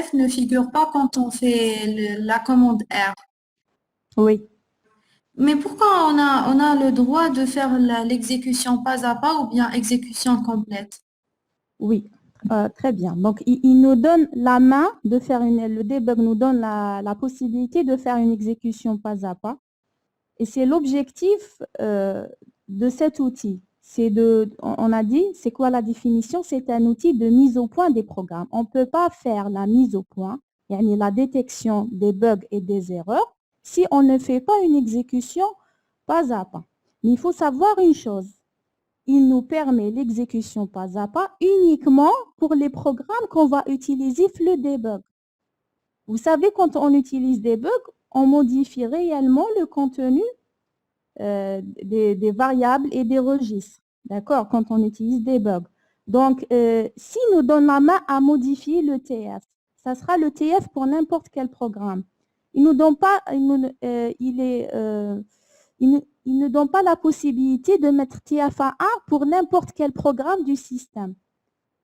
F ne figure pas quand on fait la commande R. Oui, Mais pourquoi on a le droit de faire l'exécution pas à pas ou bien exécution complète? oui, très bien. Donc, il nous donne la main de faire le debug nous donne la possibilité de faire une exécution pas à pas. Et c'est l'objectif de cet outil. On a dit, c'est quoi la définition? C'est un outil de mise au point des programmes. On ne peut pas faire la mise au point, yani la détection des bugs et des erreurs, si on ne fait pas une exécution pas à pas. Mais il faut savoir une chose, il nous permet l'exécution pas à pas uniquement pour les programmes qu'on va utiliser le debug. Vous savez, quand on utilise des bugs, on modifie réellement le contenu des variables et des registres, d'accord, quand on utilise des bugs. Donc, si nous donne la main à modifier le TF, ça sera le TF pour n'importe quel programme. Il nous donne pas, il ne donne pas la possibilité de mettre TF1 pour n'importe quel programme du système.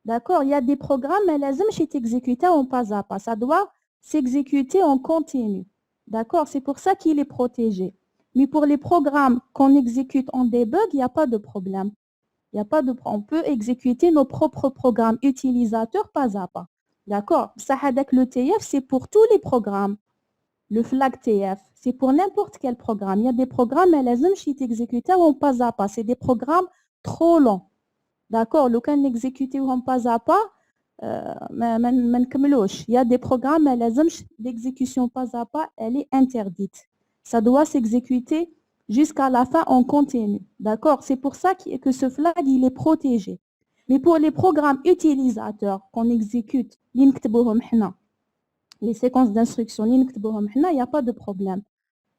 D'accord, il y a des programmes, mais lazim est exécuté en pas à pas. Ça doit s'exécuter en continu. D'accord, c'est pour ça qu'il est protégé. Mais pour les programmes qu'on exécute en debug, il n'y a pas de problème. Il y a pas de, on peut exécuter nos propres programmes utilisateurs pas à pas. D'accord, ça avec le TF, c'est pour tous les programmes. Le flag TF, c'est pour n'importe quel programme. Il y a des programmes, mais lazim est exécuté en pas à pas. C'est des programmes trop longs. D'accord, le cas exécuté pas à pas, il y a des programmes, l'exécution pas à pas, elle est interdite. Ça doit s'exécuter jusqu'à la fin en continu. D'accord, c'est pour ça que ce flag, il est protégé. Mais pour les programmes utilisateurs qu'on exécute, les séquences d'instructions, il n'y a pas de problème.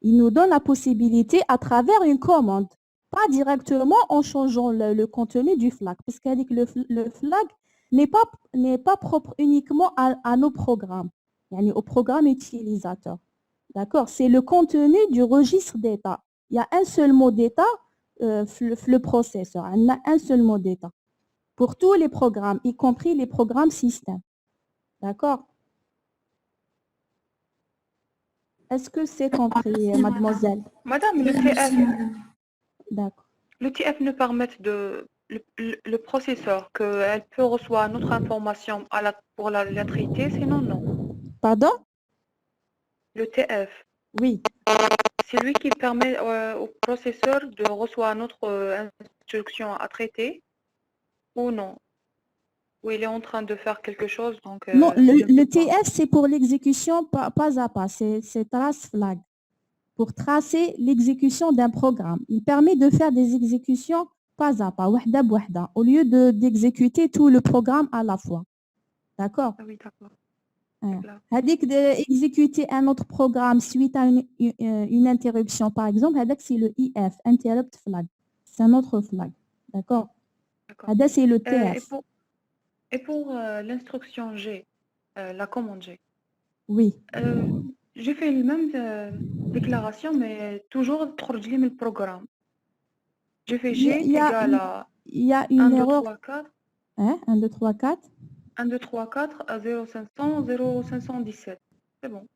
Il nous donne la possibilité à travers une commande, pas directement en changeant le contenu du flag, parce que le flag n'est pas propre uniquement à nos programmes, yani aux programmes utilisateurs. D'accord? C'est le contenu du registre d'état. Il y a un seul mot d'état, le processeur. Il y a un seul mot d'état pour tous les programmes, y compris les programmes système. D'accord? Est-ce que c'est compris, mademoiselle? Madame, D'accord. le TF nous permet le processeur qu'elle peut recevoir notre information pour la traiter, sinon non. Pardon? Le TF, Oui. c'est lui qui permet au processeur de recevoir notre instruction à traiter ou non. Ou il est en train de faire quelque chose, donc... Non, le TF, c'est pour l'exécution pas à pas, c'est trace flag, pour tracer l'exécution d'un programme. Il permet de faire des exécutions pas à pas, wahda bwahda, au lieu d'exécuter tout le programme à la fois. D'accord? Ah oui, d'accord. Hadik d'exécuter un autre programme suite à une interruption, par exemple, c'est le IF, interrupt flag. C'est un autre flag. D'accord? C'est le TF. Et pour l'instruction G, la commande G, oui. J'ai fait la même déclaration, mais toujours تخرج le programme. J'ai fait G égale à il y a une 1, 2, erreur. 3, 4. Hein? 1, 2, 3, 4. 1, 2, 3, 4 à 0500, 0517. C'est bon.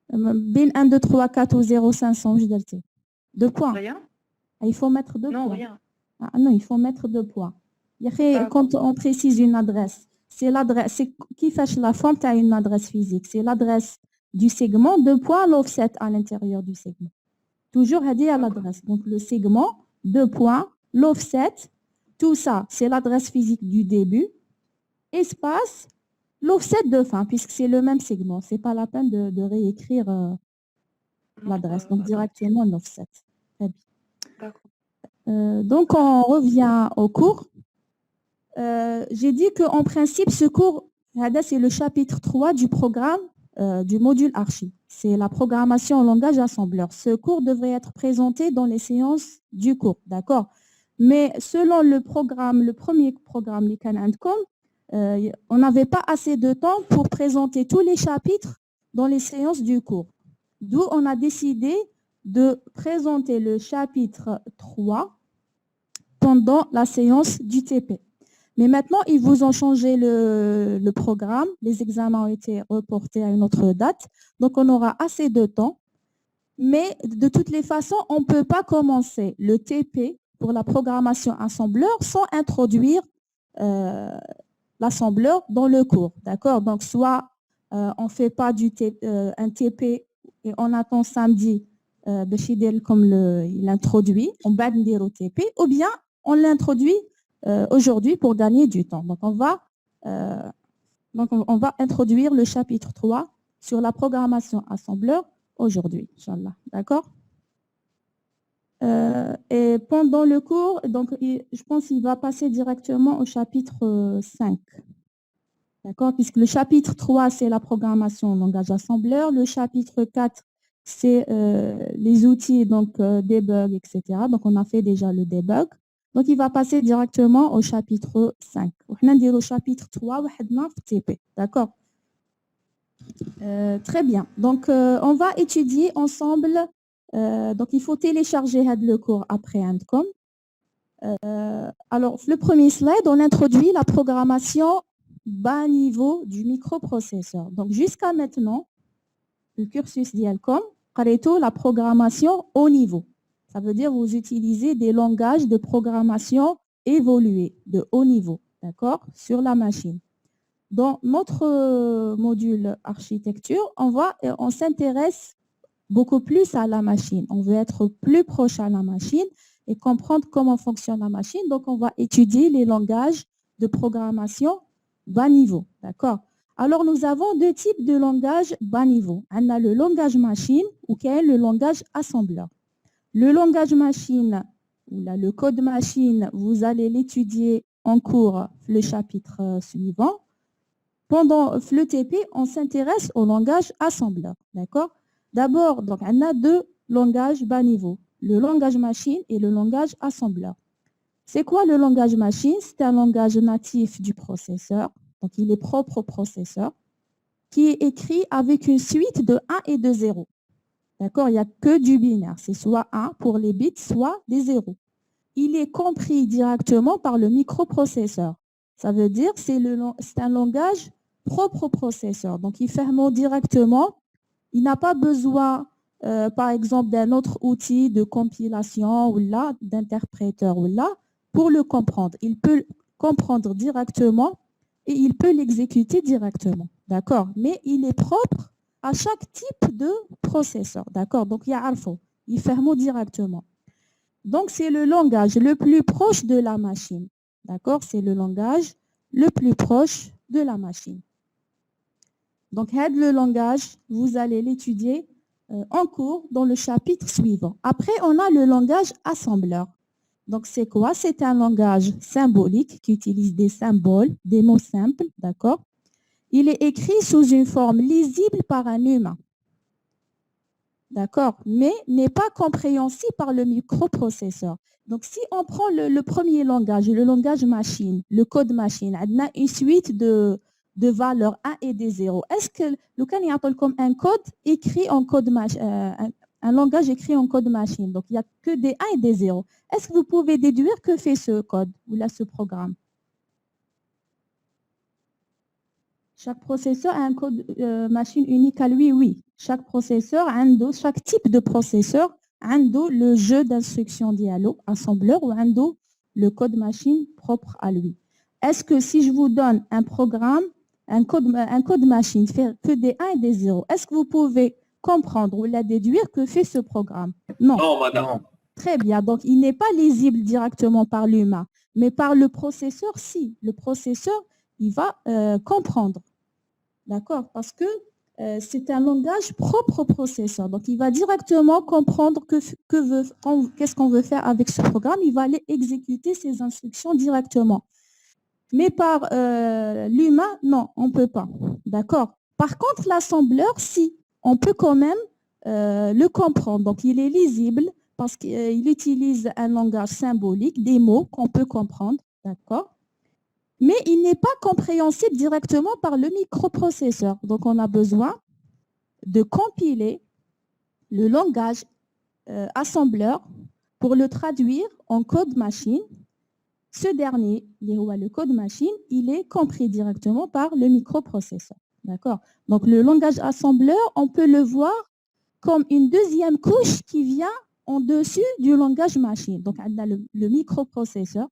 Bin 1, 2, 3, 4 ou 0500, je dirais. 2 points. Rien? Il faut mettre 2 points. Non, rien. Ah, non, il faut mettre 2 points. Quand on précise une adresse, c'est l'adresse, c'est qui fait la forme à une adresse physique. C'est l'adresse du segment, 2 points, l'offset à l'intérieur du segment. Toujours à dire l'adresse. Donc le segment, 2 points, l'offset, tout ça, c'est l'adresse physique du début. Espace, l'offset de fin, puisque c'est le même segment. Ce n'est pas la peine de réécrire l'adresse. Donc directement l'offset. Très bien. Donc on revient au cours. J'ai dit qu'en principe, ce cours, c'est le chapitre 3 du programme du module Archi. C'est la programmation en langage assembleur. Ce cours devrait être présenté dans les séances du cours, d'accord? Mais selon le programme, le premier programme, les Canandcom, on n'avait pas assez de temps pour présenter tous les chapitres dans les séances du cours. D'où on a décidé de présenter le chapitre 3 pendant la séance du TP. Mais maintenant, ils vous ont changé le programme. Les examens ont été reportés à une autre date. Donc, on aura assez de temps. Mais de toutes les façons, on ne peut pas commencer le TP pour la programmation assembleur sans introduire l'assembleur dans le cours. D'accord? Donc, soit on ne fait pas un TP et on attend samedi comme il introduit, on va dire au TP, ou bien on l'introduit aujourd'hui pour gagner du temps. Donc, on va introduire le chapitre 3 sur la programmation assembleur aujourd'hui, Inch'Allah. D'accord? Et pendant le cours, donc, je pense qu'il va passer directement au chapitre 5. D'accord? Puisque le chapitre 3, c'est la programmation en langage assembleur. Le chapitre 4, c'est les outils, donc debug, etc. Donc, on a fait déjà le debug. Donc, il va passer directement au chapitre 5. On a dit au chapitre 3, TP. D'accord? Très bien. Donc, on va étudier ensemble. Donc, il faut télécharger le cours après Handcom. Alors, le premier slide, on introduit la programmation bas niveau du microprocesseur. Donc, jusqu'à maintenant, le cursus d'Ialcom, la programmation haut niveau. Ça veut dire que vous utilisez des langages de programmation évolués, de haut niveau, d'accord, sur la machine. Dans notre module architecture, on s'intéresse beaucoup plus à la machine. On veut être plus proche à la machine et comprendre comment fonctionne la machine. Donc, on va étudier les langages de programmation bas niveau. D'accord? Alors, nous avons deux types de langages bas niveau. On a le langage machine ou qui est le langage assembleur. Le langage machine, ou là, le code machine, vous allez l'étudier en cours, le chapitre suivant. Pendant le TP, on s'intéresse au langage assembleur. D'accord? D'abord, donc, on a deux langages bas niveau, le langage machine et le langage assembleur. C'est quoi le langage machine? C'est un langage natif du processeur, donc il est propre au processeur, qui est écrit avec une suite de 1 et de 0. D'accord? Il n'y a que du binaire, c'est soit 1 pour les bits, soit des 0. Il est compris directement par le microprocesseur. Ça veut dire que c'est un langage propre au processeur. Donc, il ferme directement. Il n'a pas besoin, par exemple, d'un autre outil de compilation ou là, d'interpréteur ou là, pour le comprendre. Il peut comprendre directement et il peut l'exécuter directement. D'accord? Mais il est propre à chaque type de processeur. D'accord? Donc, il y a Arfo. Il ferme directement. Donc, c'est le langage le plus proche de la machine. D'accord? C'est le langage le plus proche de la machine. Donc, le langage, vous allez l'étudier en cours dans le chapitre suivant. Après, on a le langage assembleur. Donc, c'est quoi? C'est un langage symbolique qui utilise des symboles, des mots simples, d'accord? Il est écrit sous une forme lisible par un humain. D'accord? Mais n'est pas compréhensible par le microprocesseur. Donc, si on prend le premier langage, le langage machine, le code machine, on a une suite de valeurs 1 et des 0. Est-ce que le cas y a comme un code écrit en code un langage écrit en code machine? Donc, il n'y a que des 1 et des 0. Est-ce que vous pouvez déduire que fait ce code ou là ce programme? Chaque processeur a un code machine unique à lui, oui. Chaque processeur, chaque type de processeur a le jeu d'instructions dialogue, assembleur ou le code machine propre à lui. Est-ce que si je vous donne un programme, un code machine fait que des 1 et des 0, est-ce que vous pouvez comprendre ou la déduire que fait ce programme? Non. Non, madame. Très bien. Donc, il n'est pas lisible directement par l'humain, mais par le processeur, si. Le processeur, il va comprendre. D'accord? Parce que c'est un langage propre au processeur. Donc, il va directement comprendre qu'est-ce qu'on veut faire avec ce programme. Il va aller exécuter ses instructions directement. Mais par l'humain, non, on ne peut pas. D'accord? Par contre, l'assembleur, si. On peut quand même le comprendre. Donc, il est lisible parce qu'il utilise un langage symbolique, des mots qu'on peut comprendre. D'accord? Mais il n'est pas compréhensible directement par le microprocesseur. Donc, on a besoin de compiler le langage assembleur pour le traduire en code machine Ce dernier, le code machine, il est compris directement par le microprocesseur. D'accord? Donc, le langage assembleur, on peut le voir comme une deuxième couche qui vient en dessus du langage machine. Donc, on a le microprocesseur.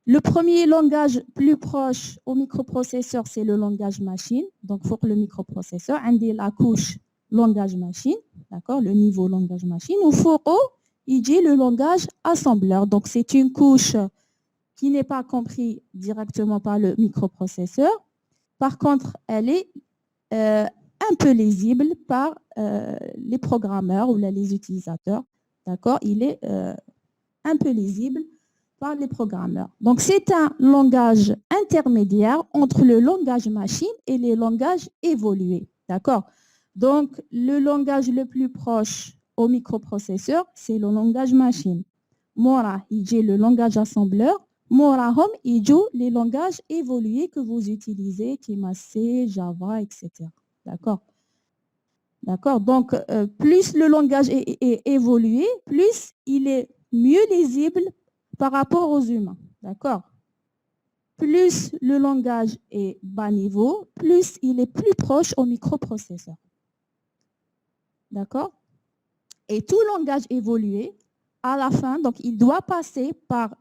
Le premier langage plus proche au microprocesseur, c'est le langage machine. Donc, pour le microprocesseur, on a la couche langage machine, d'accord, le niveau langage machine. Ou pour il dit le langage assembleur. Donc, c'est une couche qui n'est pas comprise directement par le microprocesseur. Par contre, elle est un peu lisible par les programmeurs ou les utilisateurs. D'accord? Il est un peu lisible par les programmeurs. Donc, c'est un langage intermédiaire entre le langage machine et les langages évolués. D'accord? Donc, le langage le plus proche au microprocesseur, c'est le langage machine. Mora, il dit le langage assembleur. Morahom, il dit les langages évolués que vous utilisez, qui C, Java, etc. D'accord? D'accord? Donc, plus le langage est évolué, plus il est mieux lisible par rapport aux humains. D'accord? Plus le langage est bas niveau, plus il est plus proche au microprocesseur. D'accord? Et tout langage évolué, à la fin, donc il doit passer par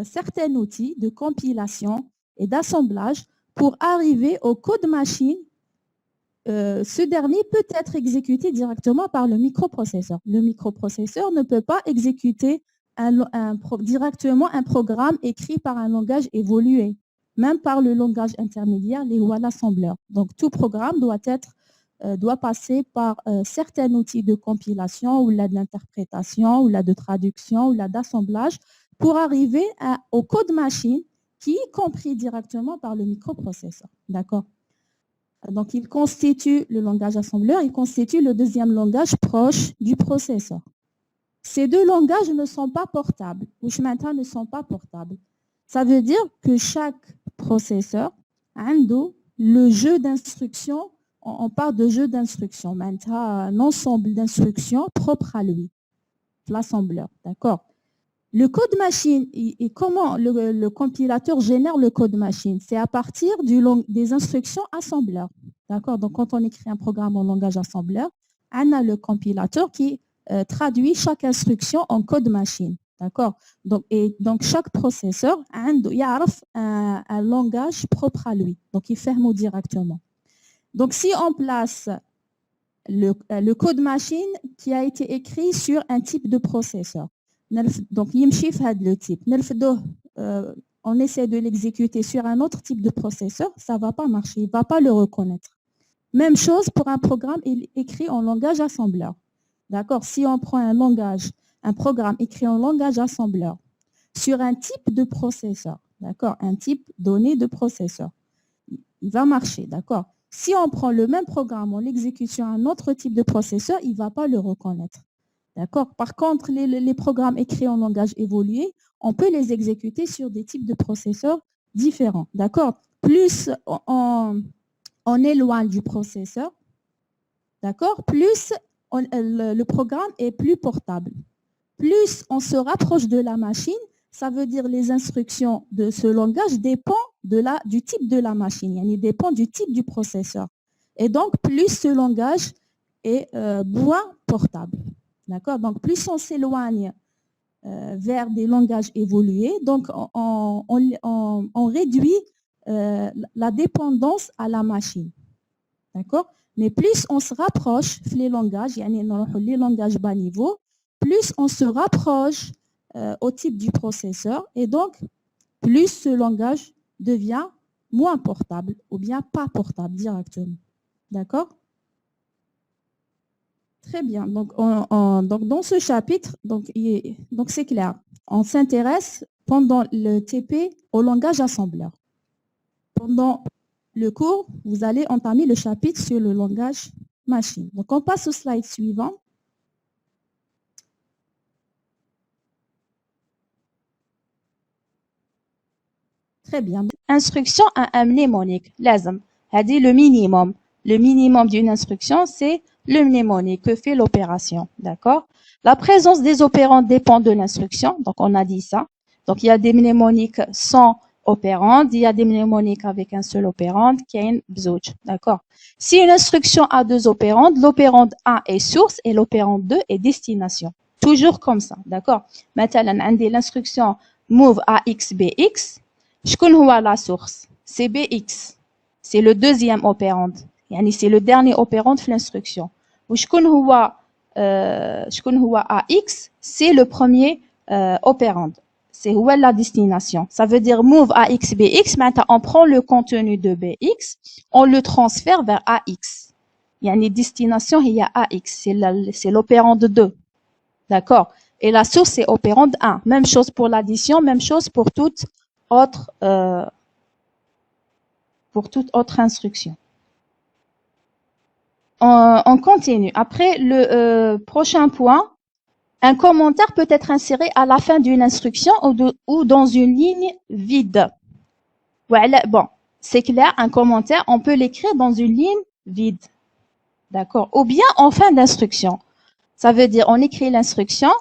certains outils de compilation et d'assemblage pour arriver au code machine. Ce dernier peut être exécuté directement par le microprocesseur. Le microprocesseur ne peut pas exécuter directement un programme écrit par un langage évolué, même par le langage intermédiaire, l'assembleur. Donc tout programme doit passer par certains outils de compilation ou d'interprétation ou de traduction ou d'assemblage pour arriver au code machine qui est compris directement par le microprocesseur. D'accord? Donc, il constitue le langage assembleur, il constitue le deuxième langage proche du processeur. Ces deux langages ne sont pas portables, ou maintenant ne sont pas portables. Ça veut dire que chaque processeur a le jeu d'instructions. On parle de jeu d'instructions, maintenant un ensemble d'instructions propres à lui, l'assembleur, d'accord? Le code machine, et comment le compilateur génère le code machine? C'est à partir des instructions assembleur, d'accord? Donc, quand on écrit un programme en langage assembleur, on a le compilateur qui traduit chaque instruction en code machine, d'accord? Donc, chaque processeur a un langage propre à lui, donc il ferme directement. Donc, si on place le code machine qui a été écrit sur un type de processeur, donc le type, on essaie de l'exécuter sur un autre type de processeur, ça ne va pas marcher, il ne va pas le reconnaître. Même chose pour un programme écrit en langage assembleur. D'accord? Si on prend un programme écrit en langage assembleur sur un type de processeur, d'accord, un type donné de processeur, il va marcher, d'accord? Si on prend le même programme, on l'exécute sur un autre type de processeur, il ne va pas le reconnaître. D'accord? Par contre, les programmes écrits en langage évolué, on peut les exécuter sur des types de processeurs différents. D'accord? Plus on éloigne du processeur, d'accord? Plus le programme est plus portable. Plus on se rapproche de la machine, ça veut dire les instructions de ce langage dépendent du type de la machine, il dépend du type du processeur. Et donc, plus ce langage est moins portable. D'accord? Donc, plus on s'éloigne vers des langages évolués, donc on réduit la dépendance à la machine. D'accord? Mais plus on se rapproche, les langages bas niveau, plus on se rapproche au type du processeur et donc plus ce langage devient moins portable ou bien pas portable directement. D'accord? Très bien. Donc, dans ce chapitre, donc c'est clair. On s'intéresse pendant le TP au langage assembleur. Pendant le cours, vous allez entamer le chapitre sur le langage machine. Donc, on passe au slide suivant. Très bien. Instruction à un mnémonique. Lazim. C'est le minimum. Le minimum d'une instruction, c'est le mnémonique que fait l'opération. D'accord? La présence des opérants dépend de l'instruction. Donc, on a dit ça. Donc, il y a des mnémoniques sans opérande, il y a des mnémoniques avec un seul opérande, qui est une bzouj, d'accord? Si une instruction a deux opérandes, l'opérande 1 est source et l'opérande 2 est destination. Toujours comme ça, d'accord? Maintenant, on a l'instruction move AX BX. شكون هو la source? C'est BX. C'est le deuxième opérande. يعني c'est le dernier opérande de l'instruction. وشكون هو AX? C'est le premier opérande. C'est où est la destination. Ça veut dire move AX BX, maintenant on prend le contenu de BX, on le transfère vers AX. Il y a une destination, il y a AX, c'est l'opérande 2. D'accord? Et la source, c'est opérande 1. Même chose pour l'addition, même chose pour toute autre instruction. On continue. Après, le prochain point, un commentaire peut être inséré à la fin d'une instruction ou dans une ligne vide. Voilà, bon, c'est clair, un commentaire, on peut l'écrire dans une ligne vide. D'accord? Ou bien en fin d'instruction. Ça veut dire, on écrit l'instruction,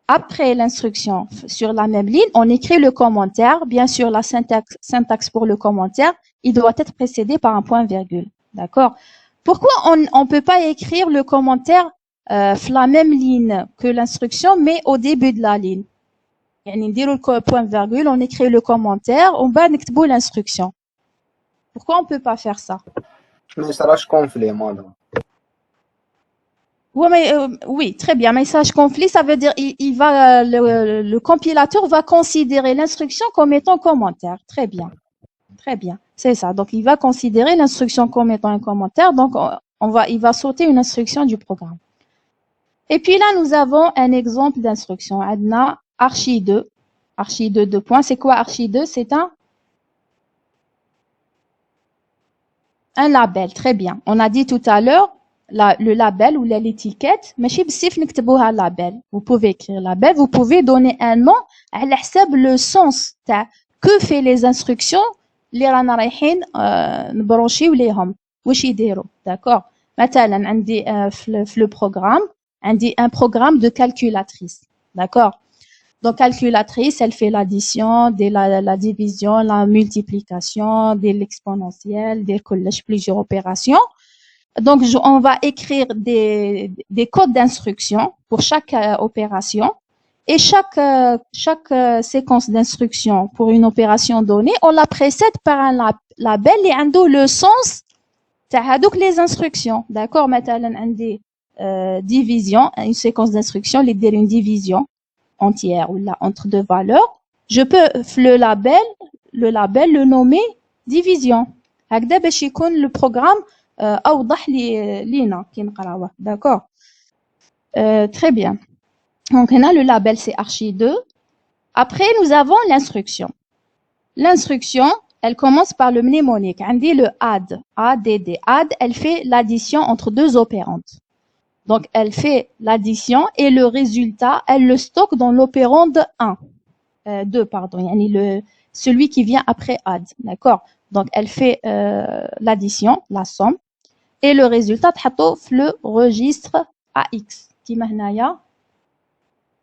après l'instruction sur la même ligne, on écrit le commentaire. Bien sûr, la syntaxe pour le commentaire, il doit être précédé par un point-virgule. D'accord? Pourquoi on peut pas écrire le commentaire la même ligne que l'instruction, mais au début de la ligne? يعني نديرو point-virgule, on écrit le commentaire, on va نكتبو l'instruction. Pourquoi on peut pas faire ça? ما يصراش conflit ماذا. Oui, très bien. Message conflit, ça veut dire le compilateur va considérer l'instruction comme étant commentaire. Très bien. Très bien. C'est ça. Donc, il va considérer l'instruction comme étant un commentaire. Donc, il va sauter une instruction du programme. Et puis là, nous avons un exemple d'instruction. Adna, archi 2. Archi 2, 2 points. C'est quoi archi 2? C'est un label. Très bien. On a dit tout à l'heure, le label ou l'étiquette, ماشي بسيف نكتبوها label. Vous pouvez écrire label, vous pouvez donner un nom على حساب le sens تاع que fait les instructions اللي رانا رايحين نبرونشيو ليهم واش يديروا. D'accord? مثلا عندي في le programme عندي un programme de calculatrice. D'accord? Donc calculatrice, elle fait l'addition, la division, la multiplication, l'exponentielle, plusieurs opérations. Donc, on va écrire des codes d'instruction pour chaque opération. Et chaque séquence d'instruction pour une opération donnée, on la précède par un label et a le sens de les instructions. D'accord? Maintenant, on dit division, une séquence d'instruction, une division entière ou là entre deux valeurs. Je peux le label le nommer division. هكذا باش يكون le programme أوضح لينا كي نقراوه. D'accord? Très bien. Donc, on a le label, c'est archi 2. Après, nous avons l'instruction. L'instruction, elle commence par le mnémonique. On dit le add, add. Add, elle fait l'addition entre deux opérandes. Donc, elle fait l'addition et le résultat, elle le stocke dans l'opérande 2, pardon. Celui qui vient après add. D'accord? Donc, elle fait l'addition, la somme. Et le résultat, تحطو في le registre AX. كيما هنايا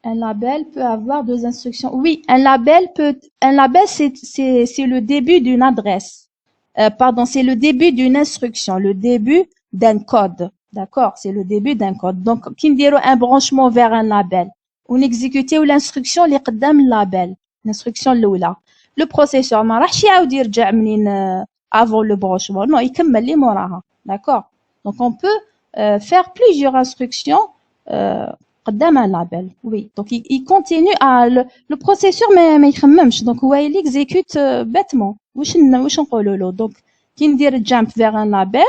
un label peut avoir deux instructions. Oui, un label c'est le début d'une adresse. Pardon, c'est le début d'une instruction, le début d'un code. D'accord? C'est le début d'un code. Donc, كي نديرو un branchement vers un label, on exécute l'instruction اللي قدام label, l'instruction الأولى. Le processeur ما راحش يعاود يرجع منين avant le branchement. Non, يكمل لي موراها. D'accord? Donc, on peut faire plusieurs instructions قدام un label. Oui. Donc, il continue à le processeur ما يخممش. Donc, il exécute bêtement. واش نقولوا له. Donc, كي ندير jump vers un label,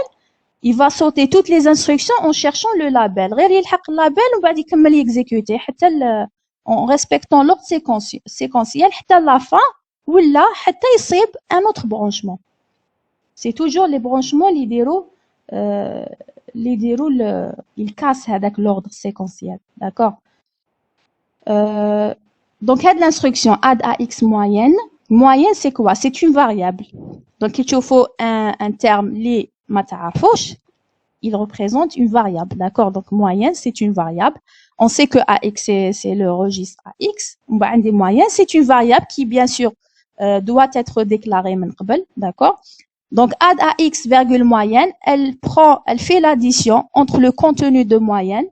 il va sauter toutes les instructions en cherchant le label. غير يلحق label وبعد يكمل يكزيكوتي حتى en respectant l'ordre séquentiel حتى la fin ولا حتى يصيب un autre branchement. C'est toujours les branchements اللي يديروا ils cassent هذاك l'ordre séquentiel. D'accord? Donc هاد l'instruction add AX moyenne. Moyenne c'est quoi? C'est une variable. Donc il faut un terme li ma تعرفوش, il représente une variable. D'accord? Donc moyenne c'est une variable. On sait que AX, c'est le registre AX. Des moyennes, c'est une variable qui, bien sûr, doit être déclarée من قبل, d'accord? Donc, add AX virgule moyenne, elle fait l'addition entre le contenu de moyenne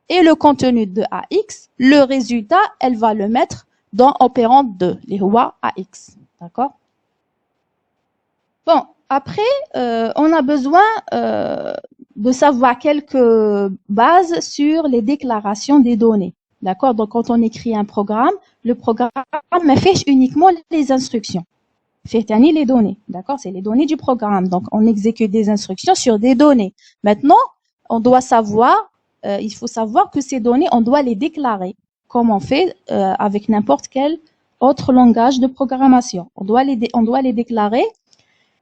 et le contenu de AX. Le résultat, elle va le mettre dans opérand 2, les rois AX, d'accord? Bon, après, on a besoin de savoir quelques bases sur les déclarations des données. D'accord? Donc, quand on écrit un programme, le programme affiche uniquement les instructions. Fait les données. D'accord? C'est les données du programme. Donc, on exécute des instructions sur des données. Maintenant, on doit savoir, il faut savoir que ces données, on doit les déclarer, comme on fait avec n'importe quel autre langage de programmation. On doit les déclarer.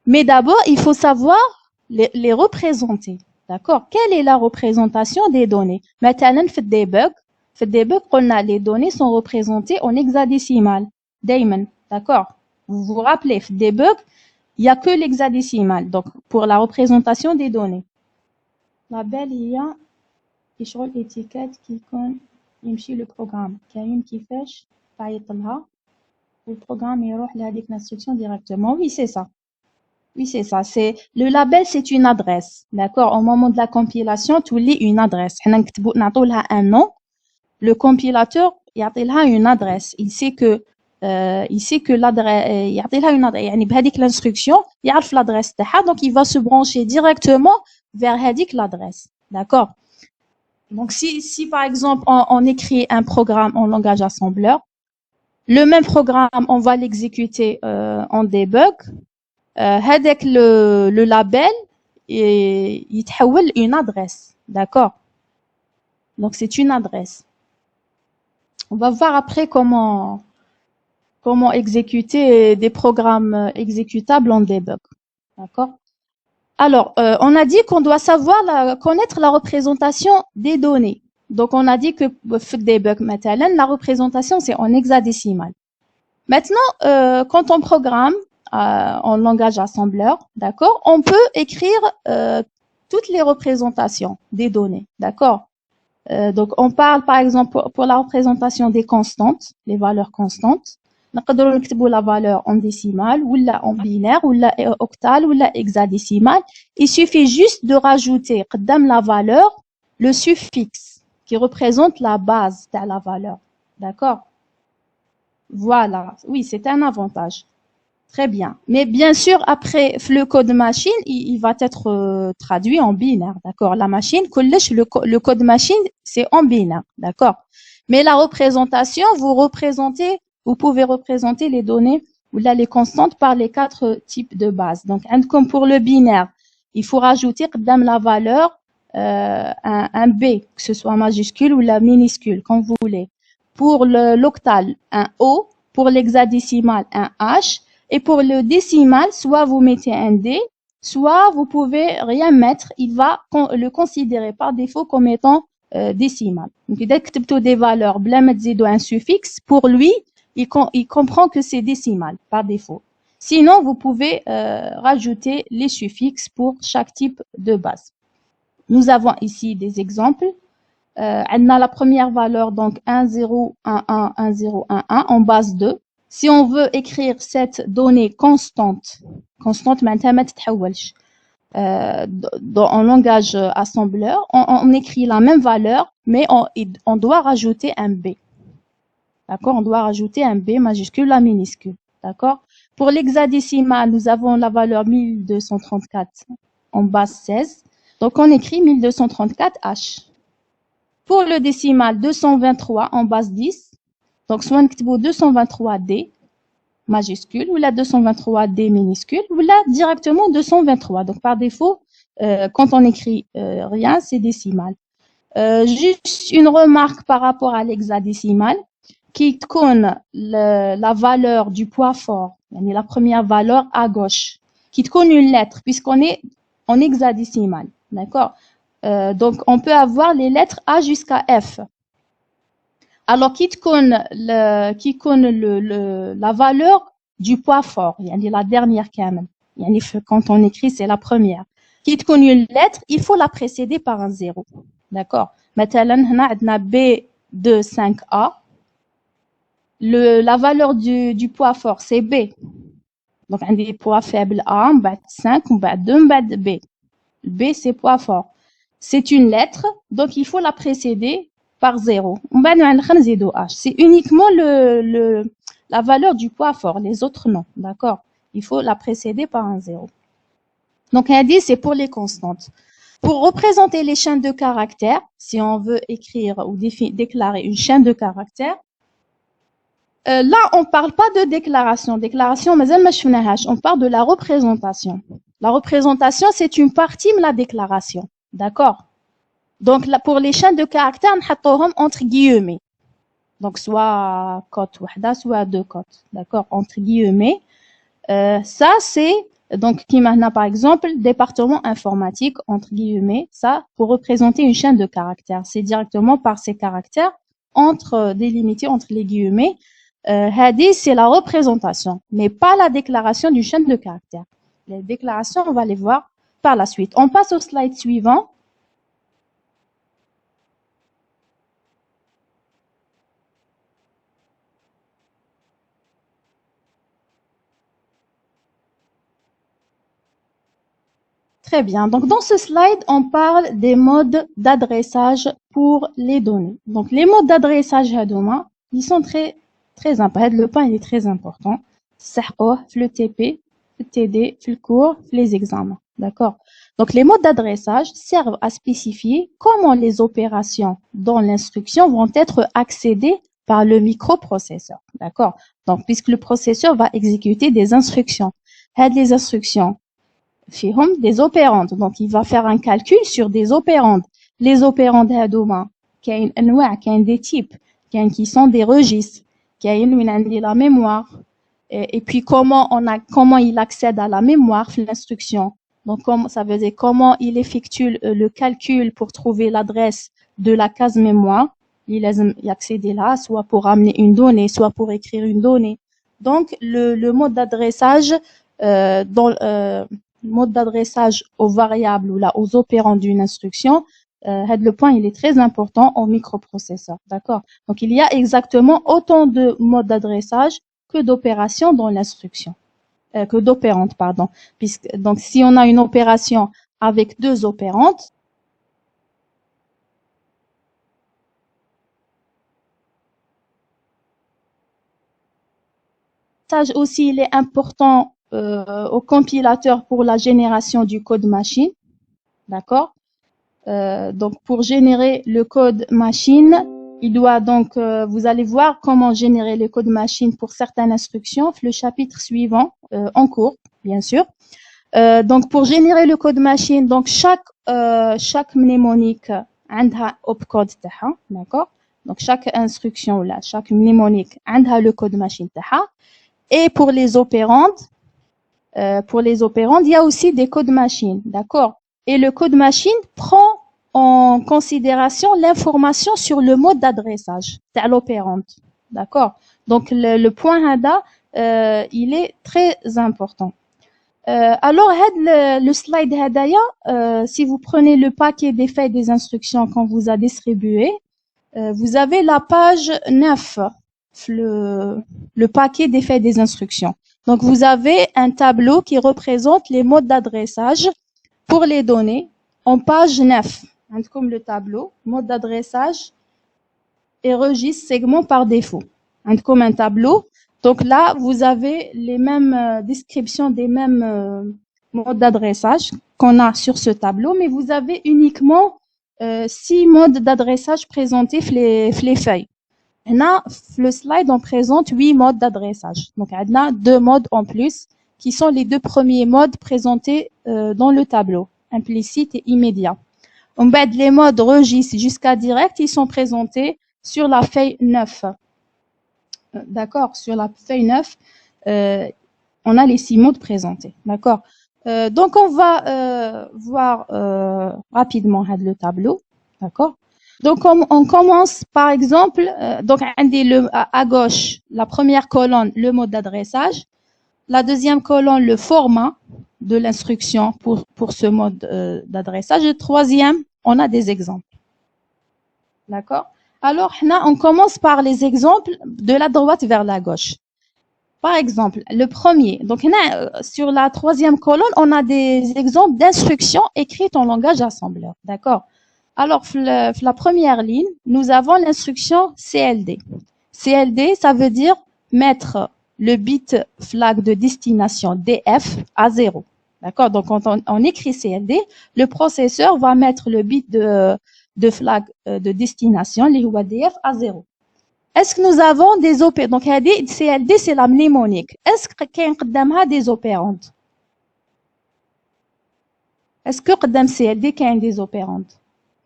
Mais d'abord, il faut savoir les représenter. D'accord? Quelle est la représentation des données? Maintenant, fait debug, on a les données sont représentées en hexadécimal. Daimon. D'accord? Vous vous rappelez, fait debug, il n'y a que l'hexadécimal. Donc, pour la représentation des données. La belle, il y a l'étiquette qui يمشي le programme. كاين كيفاش تعيط لها le programme يروح لهذيك l'instruction directement. Oui, c'est ça. Oui, c'est ça. C'est le label, c'est une adresse. D'accord? Au moment de la compilation, tu lis une adresse. نعطوا لها un nom. Le compilateur, يعطي لها une adresse. Il sait que l'adresse, يعطي لها une adresse. يعني بهذيك l'instruction, يعرف l'adresse تاعها, donc il va se brancher directement vers هذيك l'adresse. D'accord? Donc si par exemple on écrit un programme en langage assembleur, le même programme, on va l'exécuter en debug. هذاك le label يتحول une adresse, d'accord? Donc c'est une adresse. On va voir après comment exécuter des programmes exécutables en debug, d'accord? Alors, on a dit qu'on doit connaître la représentation des données. Donc on a dit que debug مثلا, la représentation c'est en hexadécimal. Maintenant, quand on programme en langage assembleur, d'accord, on peut écrire toutes les représentations des données, d'accord. Donc on parle par exemple pour la représentation des constantes, les valeurs constantes. نقدروا نكتبوا la valeur en décimale ou en binaire ou octal ou hexadécimale. Il suffit juste de rajouter قدام la valeur le suffixe qui représente la base de la valeur, d'accord. Voilà, oui, c'est un avantage. Très bien. Mais bien sûr, après, le code machine, il va être traduit en binaire, d'accord? La machine, le code machine, c'est en binaire, d'accord? Mais la représentation, vous pouvez représenter les données ou là les constantes par les 4 types de bases. Donc, comme pour le binaire, il faut rajouter dans la valeur un B, que ce soit majuscule ou la minuscule, comme vous voulez. Pour l'octal, un O. Pour l'hexadécimal, un H. Et pour le décimal, soit vous mettez un D, soit vous pouvez rien mettre. Il va le considérer par défaut comme étant décimal. Donc, dès que tu as des valeurs, bla mettre un suffixe, pour lui, il comprend que c'est décimal par défaut. Sinon, vous pouvez rajouter les suffixes pour chaque type de base. Nous avons ici des exemples. On a la première valeur, donc 1, 0, 1, 1, 1, 0, 1, 1, en base 2. Si on veut écrire cette donnée constante, maintenant, en langage assembleur, on écrit la même valeur, mais on doit rajouter un B. D'accord? On doit rajouter un B majuscule à minuscule. D'accord? Pour l'hexadécimal, nous avons la valeur 1234 en base 16. Donc, on écrit 1234H. Pour le décimal, 223 en base 10. Donc, soit on 223D majuscule, ou là 223D minuscule, ou là directement 223. Donc, par défaut, quand on écrit rien, c'est décimal. Juste une remarque par rapport à l'hexadécimal, qui connaît la valeur du poids fort, la première valeur à gauche, qui connaît une lettre, puisqu'on est en hexadécimal. D'accord? Donc, on peut avoir les lettres A jusqu'à F. Alors, qui connaît la valeur du poids fort, la dernière quand on écrit, c'est la première. Qui connaît une lettre, il faut la précéder par un 0. D'accord. مثلا هنا عندنا B25A. La valeur du poids fort, c'est B. Donc, on a des poids faibles A, on va 5, on va 2, on va B. B, c'est poids fort. C'est une lettre, donc il faut la précéder par 0. On va H. C'est uniquement la valeur du poids fort, les autres non. D'accord. Il faut la précéder par un 0. Donc, on dit c'est pour les constantes. Pour représenter les chaînes de caractères, si on veut écrire ou déclarer une chaîne de caractères, là, on ne parle pas de déclaration. Déclaration, on parle de la représentation. La représentation, c'est une partie de la déclaration. D'accord? Donc, là, pour les chaînes de caractères, on met entre guillemets. Donc, soit cote wahda, soit deux cotes. D'accord? Entre guillemets. Ça, c'est, donc, qui maintenant, par exemple, département informatique, entre guillemets, ça, pour représenter une chaîne de caractères. C'est directement par ces caractères, délimités entre les guillemets. Hadith, c'est la représentation, mais pas la déclaration d'une chaîne de caractères. Les déclarations, on va les voir par la suite. On passe au slide suivant. Très bien. Donc, dans ce slide, on parle des modes d'adressage pour les données. Donc, les modes d'adressage, ils sont très importants. Le point, il est très important. Le TP, le TD, le cours, les examens. D'accord? Donc, les modes d'adressage servent à spécifier comment les opérations dans l'instruction vont être accédées par le microprocesseur. D'accord? Donc, puisque le processeur va exécuter des instructions. Les instructions, des opérandes. Donc, il va faire un calcul sur des opérandes. Les opérandes, il y a des types, qui sont des registres, il y a la mémoire. Et puis, comment il accède à la mémoire, l'instruction. Donc, ça veut dire comment il effectue le calcul pour trouver l'adresse de la case mémoire. Il y accéder là, soit pour amener une donnée, soit pour écrire une donnée. Donc, le mode d'adressage, mode d'adressage aux variables ou là aux opérants d'une instruction, le point il est très important au microprocesseur, d'accord? Donc il y a exactement autant de modes d'adressage que d'opérations dans l'instruction, que d'opérantes, pardon. Donc si on a une opération avec deux opérantes, ça aussi il est important au compilateur pour la génération du code machine, d'accord? Donc, pour générer le code machine, il doit donc, vous allez voir comment générer le code machine pour certaines instructions, le chapitre suivant, en cours, bien sûr. Donc, pour générer le code machine, donc chaque mnémonique a un opcode taha, d'accord? Donc, chaque instruction là, chaque mnémonique a le code machine taha. Et pour les opérandes, il y a aussi des codes machines, d'accord? Et le code machine prend en considération l'information sur le mode d'adressage de l'opérante, d'accord? Donc, le point HADA, il est très important. Alors, le slide HADAYA, si vous prenez le paquet des faits des instructions qu'on vous a distribué, vous avez la page 9, le paquet des faits des instructions. Donc, vous avez un tableau qui représente les modes d'adressage pour les données en page 9. Comme le tableau, mode d'adressage et registre segment par défaut. Comme un tableau. Donc là, vous avez les mêmes descriptions des mêmes modes d'adressage qu'on a sur ce tableau, mais vous avez uniquement 6 modes d'adressage présentés les feuilles. Là, le slide, on présente 8 modes d'adressage. Donc, on a 2 modes en plus, qui sont les 2 premiers modes présentés dans le tableau, implicite et immédiat. En fait, les modes registre jusqu'à direct, ils sont présentés sur la feuille 9. D'accord? Sur la feuille 9, on a les 6 modes présentés. D'accord? Donc, on va voir rapidement le tableau. D'accord? Donc, on commence par exemple, donc à gauche, la première colonne, le mode d'adressage. La deuxième colonne, le format de l'instruction pour ce mode d'adressage. Et troisième, on a des exemples. D'accord? Alors, là, on commence par les exemples de la droite vers la gauche. Par exemple, le premier. Donc, là, sur la troisième colonne, on a des exemples d'instructions écrites en langage assembleur. D'accord? Alors, la première ligne, nous avons l'instruction CLD. CLD, ça veut dire mettre le bit flag de destination DF à 0. D'accord? Donc, quand on écrit CLD, le processeur va mettre le bit de flag de destination, les DF, à 0. Est-ce que nous avons des opérandes? Donc, CLD, c'est la mnémonique. Est-ce qu'il y a des opérandes? Est-ce que قدام CLD il y a des opérandes?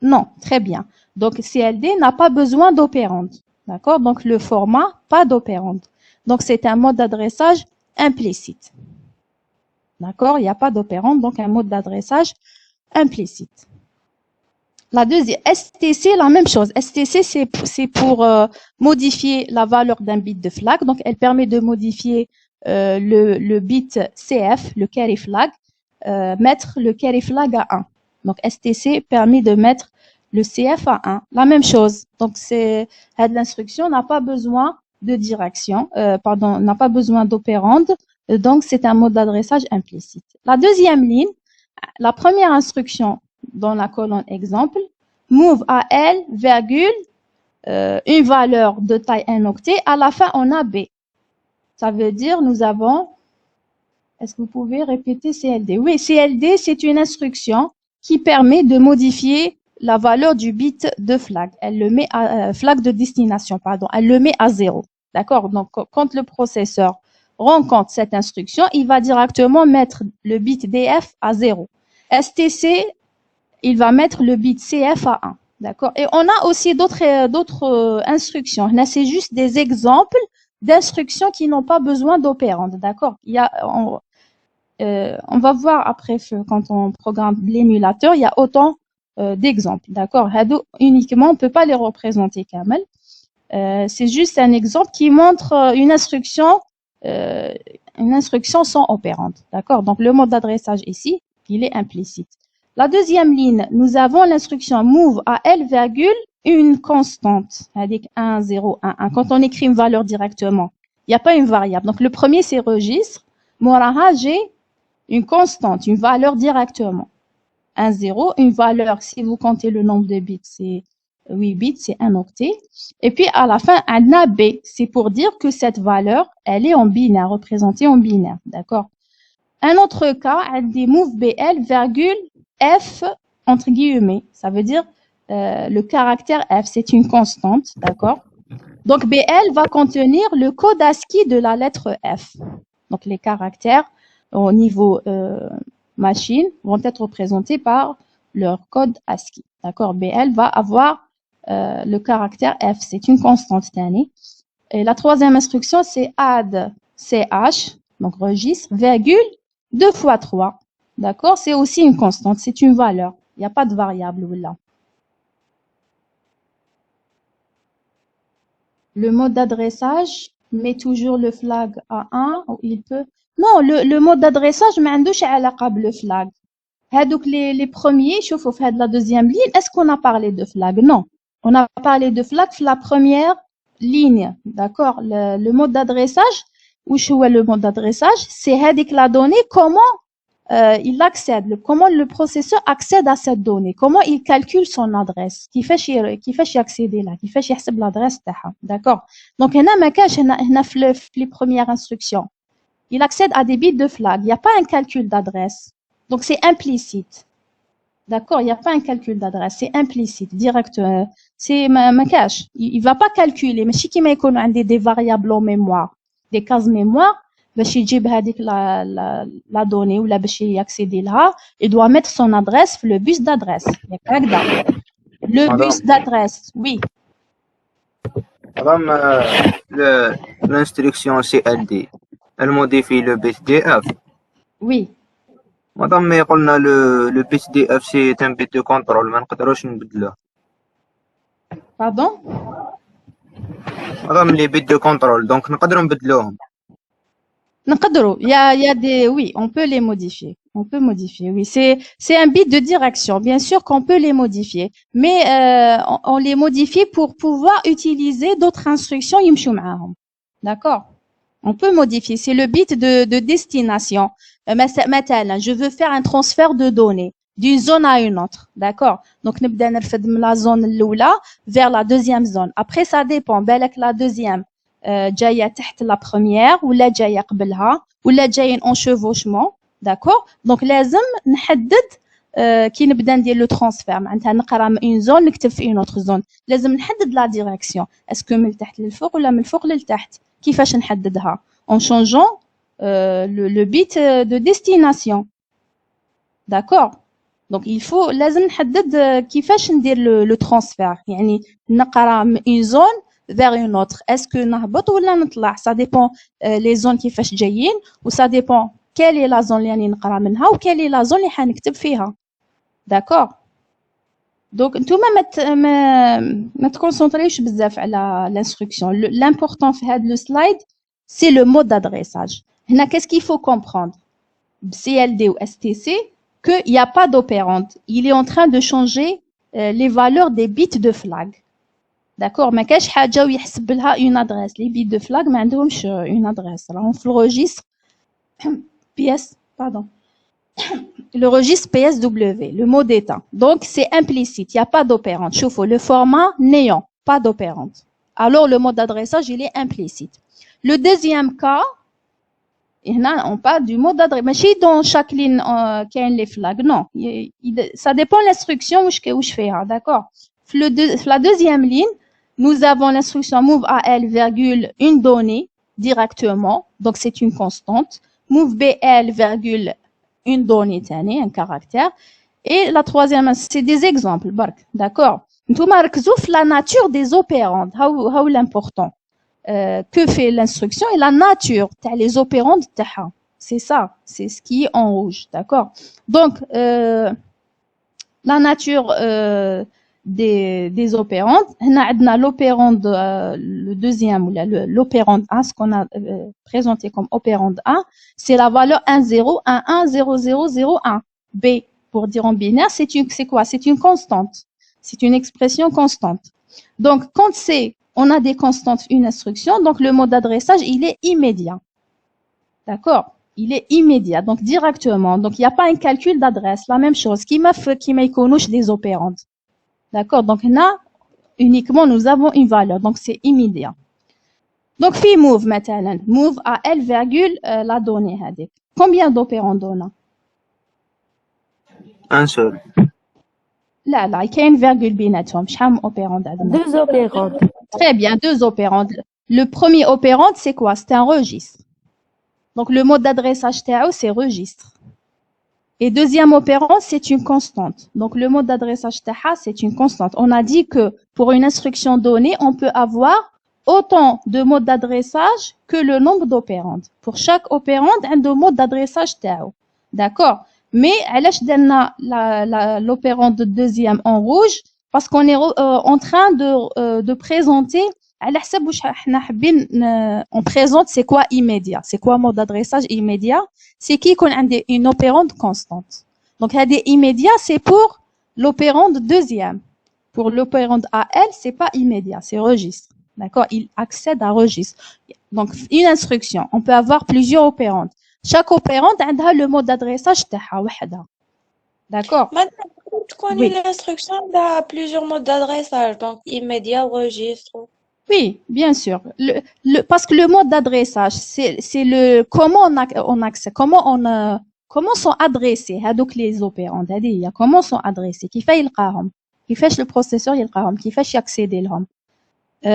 Non, très bien. Donc, CLD n'a pas besoin d'opérandes. D'accord? Donc, le format, pas d'opérandes. Donc, c'est un mode d'adressage implicite. D'accord? Il n'y a pas d'opérande, donc un mode d'adressage implicite. La deuxième, STC, la même chose. STC, c'est pour modifier la valeur d'un bit de flag. Donc, elle permet de modifier le bit CF, le carry flag, mettre le carry flag à 1. Donc, STC permet de mettre le CF à 1. La même chose. Donc, l'instruction n'a pas besoin de direction, n'a pas besoin d'opérande. Donc, c'est un mode d'adressage implicite. La deuxième ligne, la première instruction dans la colonne exemple, move à L, virgule, une valeur de taille 1 octet. À la fin, on a B. Ça veut dire, nous avons, est-ce que vous pouvez répéter CLD? Oui, CLD, c'est une instruction qui permet de modifier la valeur du bit de flag. Elle le met à, flag de destination, pardon. Elle le met à 0. D'accord? Donc, quand le processeur rencontre cette instruction, il va directement mettre le bit DF à 0. STC, il va mettre le bit CF à 1. D'accord? Et on a aussi d'autres instructions. Là, c'est juste des exemples d'instructions qui n'ont pas besoin d'opérande. D'accord? On va voir après quand on programme l'émulateur, il y a autant d'exemples. D'accord? Uniquement, on ne peut pas les représenter Kamel. C'est juste un exemple qui montre une instruction sans opérande. D'accord? Donc, le mode d'adressage ici, il est implicite. La deuxième ligne, nous avons l'instruction move à L, virgule, une constante, avec 1, 0, 1, 1. Quand on écrit une valeur directement, il n'y a pas une variable. Donc, le premier, c'est registre. Moraha, j'ai une constante, une valeur directement. 1, 0, une valeur, si vous comptez le nombre de bits, c'est 8 bits, c'est un octet. Et puis, à la fin, un AB, c'est pour dire que cette valeur, elle est en binaire, représentée en binaire. D'accord? Un autre cas, elle dit move BL, virgule, F, entre guillemets. Ça veut dire le caractère F, c'est une constante. D'accord? Donc, BL va contenir le code ASCII de la lettre F. Donc, les caractères au niveau machine vont être représentés par leur code ASCII. D'accord? BL va avoir le caractère F, c'est une constante d'année. Et la troisième instruction, c'est add CH, donc registre, virgule, 2 fois 3. D'accord? C'est aussi une constante, c'est une valeur. Il n'y a pas de variable là. Le mode d'adressage met toujours le flag à 1 ou il peut. Non, le mode d'adressage ما عندوش علاقة le flag. Donc les premiers, شوفوا في la deuxième ligne, est-ce qu'on a parlé de flag? Non. On a parlé de flag la première ligne. D'accord? Le mode d'adressage, ou le mode d'adressage, c'est la donnée, comment il accède, comment le processeur accède à cette donnée, comment il calcule son adresse, qui fait y accéder là, qui fait يحسب l'adresse تاعها. D'accord? Donc هنا ما كاش هنا في les premières instructions. Il accède à des bits de flag. Il n'y a pas un calcul d'adresse. Donc c'est implicite. D'accord? Il n'y a pas un calcul d'adresse, c'est implicite, direct. C'est ma cache. Il va pas calculer. Mais si qui m'a des variables en mémoire, des cases mémoire, باش يجيب هذيك la donnée ou باش يaccéder là, il doit mettre son adresse le bus d'adresse. Le bus d'adresse, oui. Madame, l'instruction CLD, elle modifie le bit DF. Oui. Madame, mais قلنا le bit DF c'est un bit de contrôle, ما نقدروش نبدلوه. Pardon? Madame, les bits de contrôle, donc نقدروا نبدلوهم. نقدروا. Il y a des, oui, on peut les modifier. On peut modifier, oui. C'est un bit de direction. Bien sûr qu'on peut les modifier. Mais, on les modifie pour pouvoir utiliser d'autres instructions يمشوا معاهم. D'accord? On peut modifier. C'est le bit de destination. مثلا, je veux faire un transfert de données d'une zone à une autre. D'accord? Donc, نبدأ نرفد من la zone الأولى vers la deuxième zone. Après, ça dépend. بالك la deuxième جاية تحت la première ولا جاية قبلها ولا جايين en chevauchement. D'accord? Donc, لازم نحدد كي نبدا ندير لو ترانسفير معناتها نقرا من اون زون نكتب في اون اوتر زون لازم نحدد لا ديريكسيون اسكو من التحت للفوق ولا من الفوق للتحت كيفاش نحددها en changeant le bit de destination. D'accord? Donc il faut لازم نحدد كيفاش ندير le transfert يعني نقرا من une zone vers une autre. Est-ce que نهبط ولا نطلع؟ Ça dépend les zones كيفاش جايين و ça dépend quelle est la zone اللي راني نقرا منها و quelle est la zone اللي حنكتب فيها. D'accord? Donc نتوما ما تكونسونطريوش بزاف على l'instruction. L'important في هذا le slide c'est le mode d'adressage. هنا qu'est-ce qu'il faut comprendre? CLD ou STC qu'il n'y a pas d'opérande. Il est en train de changer les valeurs des bits de flag. D'accord? ما كاش حاجة ويحسب لها une adresse. Les bits de flag ما عندهمش une adresse. راهم في le registre PS, pardon. Le registre PSW, le mot d'état. Donc, c'est implicite, il n'y a pas d'opérande. Choufou, le format néant, pas d'opérande. Alors, le mode d'adressage, il est implicite. Le deuxième cas, on parle du mode d'adressage. Mais si dans chaque ligne, qu'il y a les flags, non. Ça dépend de l'instruction où je fais, d'accord? La deuxième ligne, nous avons l'instruction move AL, une donnée directement. Donc, c'est une constante. Move BL, une donnée, un caractère. Et la troisième, c'est des exemples, d'accord? Nous marquons la nature des opérandes. How l'important. Que fait l'instruction et la nature les opérandes. C'est ça, c'est ce qui est en rouge, d'accord? Donc, la nature des opérandes. On a l'opérande, le deuxième, l'opérande 1, ce qu'on a présenté comme opérande 1, c'est la valeur 1, 0, 1, 1, 0, 0, 0, 1. B, pour dire en binaire, c'est quoi? C'est une constante. C'est une expression constante. Donc, quand on a des constantes, une instruction, donc le mode d'adressage, il est immédiat. D'accord? Il est immédiat, donc directement. Donc, il n'y a pas un calcul d'adresse, la même chose. Qui m'a connaît des opérandes. D'accord? Donc, là, uniquement, nous avons une valeur. Donc, c'est immédiat. Donc, fi move, maintenant. Move à L, la donnée. Combien d'opérandes on a? Un seul. Là, il y a une virgule بيناتهم. شحال opérande? Deux opérandes. Très bien, deux opérandes. Le premier opérande, c'est quoi? C'est un registre. Donc, le mode d'adressage TAO, c'est registre. Et deuxième opérande, c'est une constante. Donc, le mode d'adressage TAA, c'est une constante. On a dit que pour une instruction donnée, on peut avoir autant de modes d'adressage que le nombre d'opérandes. Pour chaque opérande, un de mode d'adressage TAO. D'accord? Mais, l'opérande deuxième en rouge, parce qu'on est en train de présenter, on présente c'est quoi immédiat, c'est quoi mode d'adressage immédiat, c'est qui qu'on a une opérande constante. Donc, des immédiat, c'est pour l'opérande deuxième. Pour l'opérande AL, c'est pas immédiat, c'est registre. D'accord? Il accède à registre. Donc, une instruction, on peut avoir plusieurs opérandes. Chaque opérande a le mode d'adressage تاعها وحدها. D'accord? Maintenant, tu connais l'instruction a plusieurs modes d'adressage, donc immédiat, registre. Oui, bien sûr. Parce que le mode d'adressage, c'est le comment on accède, comment sont adressés هذوك les opérandes هذه comment sont adressés كيفاش يلقاهم كيفاش le processeur يلقاهم كيفاش يaccéder لهم.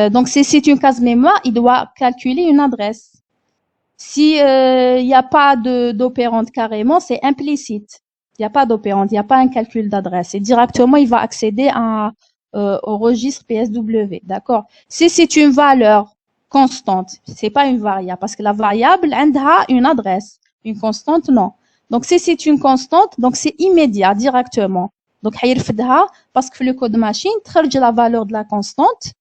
Donc c'est une case mémoire, il doit calculer une adresse. Si il n'y a pas d'opérande carrément, c'est implicite. Il n'y a pas d'opérande, il n'y a pas un calcul d'adresse. Et directement, il va accéder au registre PSW. D'accord? Si c'est une valeur constante, c'est pas une variable, parce que la variable, elle a une adresse. Une constante, non. Donc, si c'est une constante, donc c'est immédiat, directement. Donc, parce que le code machine, تخرج la valeur de la constante,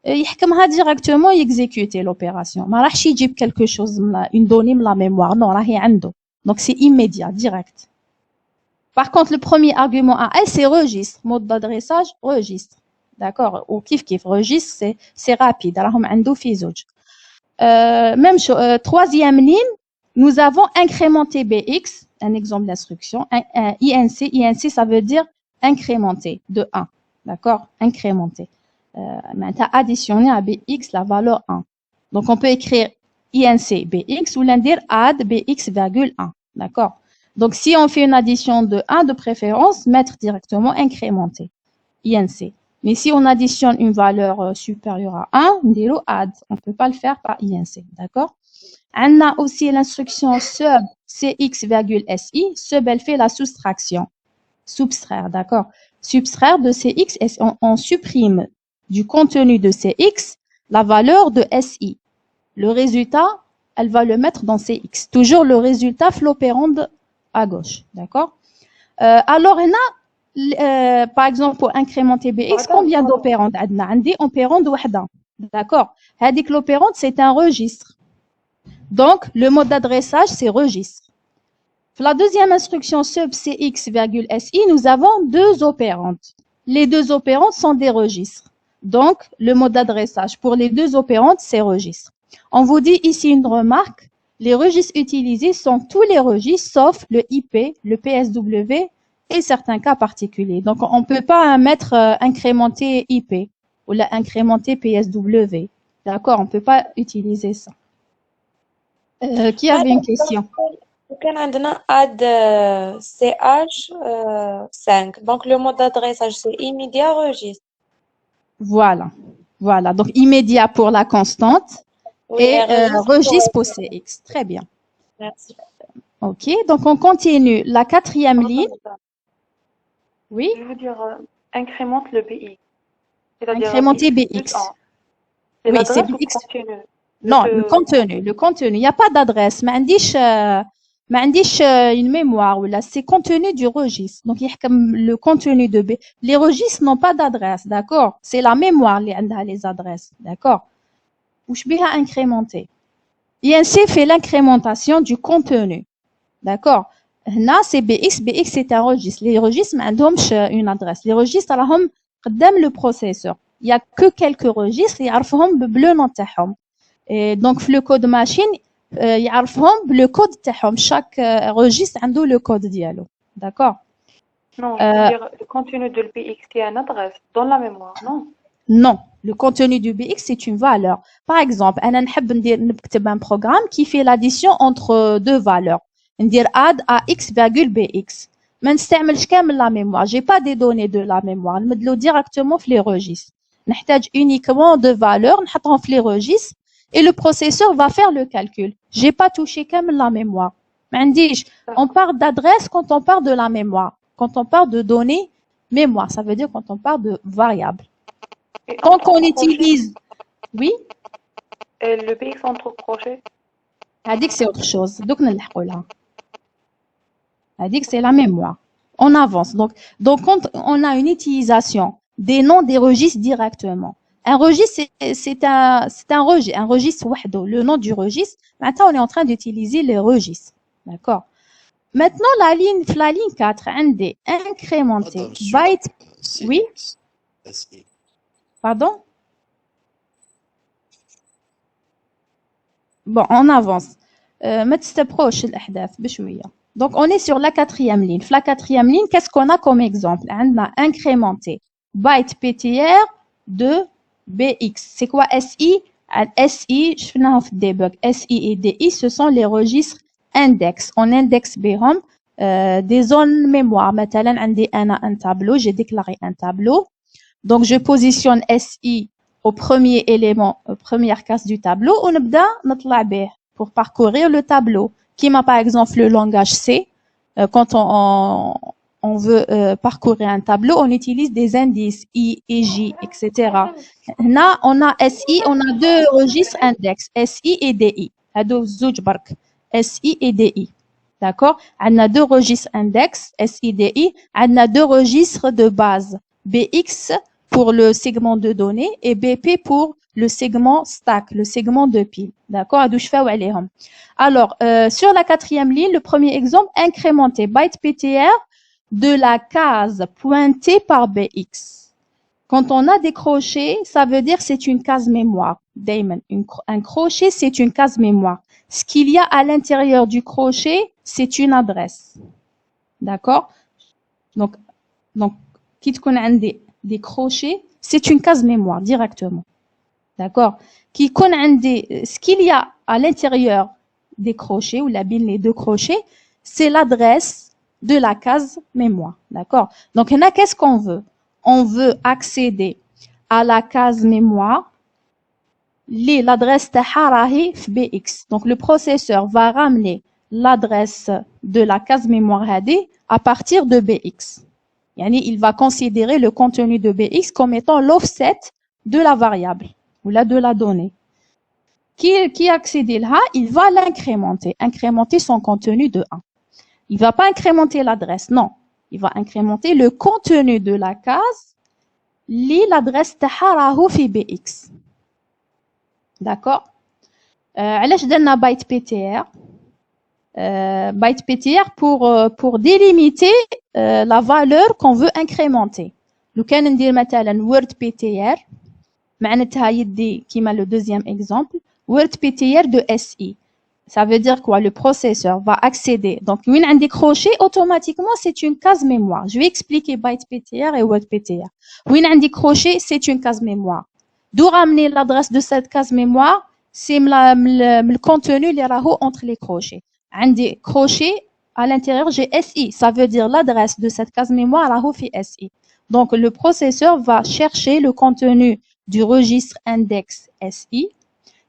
يحكمها directement يexécuter l'opération. ما راحش يجيب quelque chose une donnée من la mémoire. Non, راهي عنده. Donc c'est immédiat, direct. Par contre, le premier argument à elle, c'est registre. Mode d'adressage, registre. D'accord? Ou kiff, registre, c'est rapide. راهم عنده في زوج. Même chose, troisième ligne, nous avons incrémenté BX, un exemple d'instruction, INC. INC, ça veut dire incrémenter de 1. D'accord? Incrémenter. Maintenant, additionner à BX la valeur 1. Donc, on peut écrire INC BX ou l'indice add BX, 1. D'accord? Donc, si on fait une addition de 1 de préférence, mettre directement incrémenter. INC. Mais si on additionne une valeur supérieure à 1, on dit add. On ne peut pas le faire par INC. D'accord? On a aussi l'instruction sub CX,SI. Sub, elle fait la soustraction. Subtraire, d'accord? Subtraire de CX, on supprime du contenu de CX la valeur de SI. Le résultat, elle va le mettre dans CX. Toujours le résultat l'opérande à gauche, d'accord? Alors, on a, par exemple, pour incrémenter BX, combien d'opérandes? On dit opérande wahda, d'accord? Hadik l'opérande, c'est un registre. Donc, le mode d'adressage, c'est registre. La deuxième instruction sub CX,SI, nous avons deux opérandes. Les deux opérandes sont des registres. Donc, le mode d'adressage pour les deux opérandes, c'est registre. On vous dit ici une remarque. Les registres utilisés sont tous les registres sauf le IP, le PSW et certains cas particuliers. Donc, on ne peut pas mettre incrémenter IP ou incrémenter PSW. D'accord? On ne peut pas utiliser ça. Qui avait une question? كان عندنا add CH5. Donc, le mode d'adressage, c'est immédiat registre. Voilà. Voilà. Donc, immédiat pour la constante Oui, et registre pour- pour CX. Très bien. Merci. OK. Donc, on continue. La quatrième ligne. Oui. Je veux dire, incrémente le BX. C'est-à-dire Incrémenter BX+1. BX. C'est Oui, c'est l'adresse ou BX. le contenu? Non, le contenu. Le contenu. Il n'y a pas d'adresse. ما عنديش une mémoire. Là, c'est contenu du registre. Donc, il y a comme le contenu de B. Les registres n'ont pas d'adresse. D'accord? C'est la mémoire qui a les adresses. D'accord? Ou je vais incrémenter. INC fait l'incrémentation du contenu. D'accord? Là, c'est BX. BX, c'est un registre. Les registres n'ont une adresse. Les registres, راهم قدام le processeur. Il y a que quelques registres. يعرفهم بالbleu nom تاعهم. Et donc, le code machine, يعرفهم le code تاعهم. Chaque registre a le code ديالو. D'accord? Non, je veux dire, le contenu de l'BX, il y a une adresse dans la mémoire, non? Non, le contenu du BX, c'est une valeur. Par exemple, أنا نحب نكتب un programme qui fait l'addition entre deux valeurs. ندير add à x virgule bx. ما نستعملش كامل la mémoire. J'ai pas des données de la mémoire. نمدلو directement في les registres. نحتاج uniquement deux valeurs, نحطهم في les registres et le processeur va faire le calcul. J'ai pas touché كامل la mémoire. ما عنديش. On parle d'adresse quand on parle de la mémoire. Quand on parle de données mémoire, ça veut dire quand on parle de variables. Et Quand entre on crochets, utilise, oui, et le BX entre crochets, هذيك c'est autre chose. Donc نلحقوا لها. هذيك c'est la mémoire. On avance. Donc quand on a une utilisation des noms des registres directement. Un registre c'est un registre وحده. Le nom du registre. Maintenant on est en train d'utiliser les registres. D'accord? Maintenant la ligne 4 عندي incrémenter byte. Oui. Pardon? Bon, on avance. ما تستبقوش الأحداث بشوية. Donc, on est sur la quatrième ligne. La quatrième ligne, qu'est-ce qu'on a comme exemple? On a incrémenté byte PTR de BX. C'est quoi SI? SI, je fais un debug. SI et DI, ce sont les registres index. On indexe BROM des zones mémoire. Maintenant, on a un tableau. J'ai déclaré un tableau. Donc, je positionne SI au premier élément, première case du tableau, on نبدا نطلع به pour parcourir le tableau. Qui m'a par exemple le langage C, quand on veut parcourir un tableau, on utilise des indices I et J, etc. Là, on a SI, on a deux registres index, SI et DI. هادو زوج برك, SI et DI. D'accord? On a deux registres index, SI, DI. On a deux registres de base, BX pour le segment de données et BP pour le segment stack, le segment de pile. D'accord? Alors, sur la quatrième ligne, le premier exemple, incrémenter byte PTR de la case pointée par BX. Quand on a des crochets, ça veut dire c'est une case mémoire. Damon, un crochet, c'est une case mémoire. Ce qu'il y a à l'intérieur du crochet, c'est une adresse. D'accord? Donc, quitte qu'on a des crochets, c'est une case mémoire directement. D'accord? Ce qu'il y a à l'intérieur des crochets, ou la bille les deux crochets, c'est l'adresse de la case mémoire. D'accord? Donc, qu'est-ce qu'on veut? On veut accéder à la case mémoire, l'adresse de BX. Donc, le processeur va ramener l'adresse de la case mémoire à partir de BX. Il va considérer le contenu de BX comme étant l'offset de la variable ou de la donnée. Qui accède là, il va incrémenter son contenu de 1. Il va pas incrémenter l'adresse, non. Il va incrémenter le contenu de la case, l'adresse تاعها في BX. D'accord? علاش درنا byte PTR? Byte PTR pour délimiter la valeur qu'on veut incrémenter. لو كان ندير مثلا word PTR معناتها يدي كيما le deuxième exemple word PTR de SI. Ça veut dire quoi? Le processeur va accéder. Donc, when on a crochet, automatiquement, c'est une case mémoire. Je vais expliquer byte PTR et word PTR. When on a crochet, c'est une case mémoire. D'où ramener l'adresse de cette case mémoire? C'est le contenu les raho entre les crochets. On a crochet, à l'intérieur, j'ai SI. Ça veut dire l'adresse de cette case mémoire raho fi SI. Donc, le processeur va chercher le contenu du registre index SI.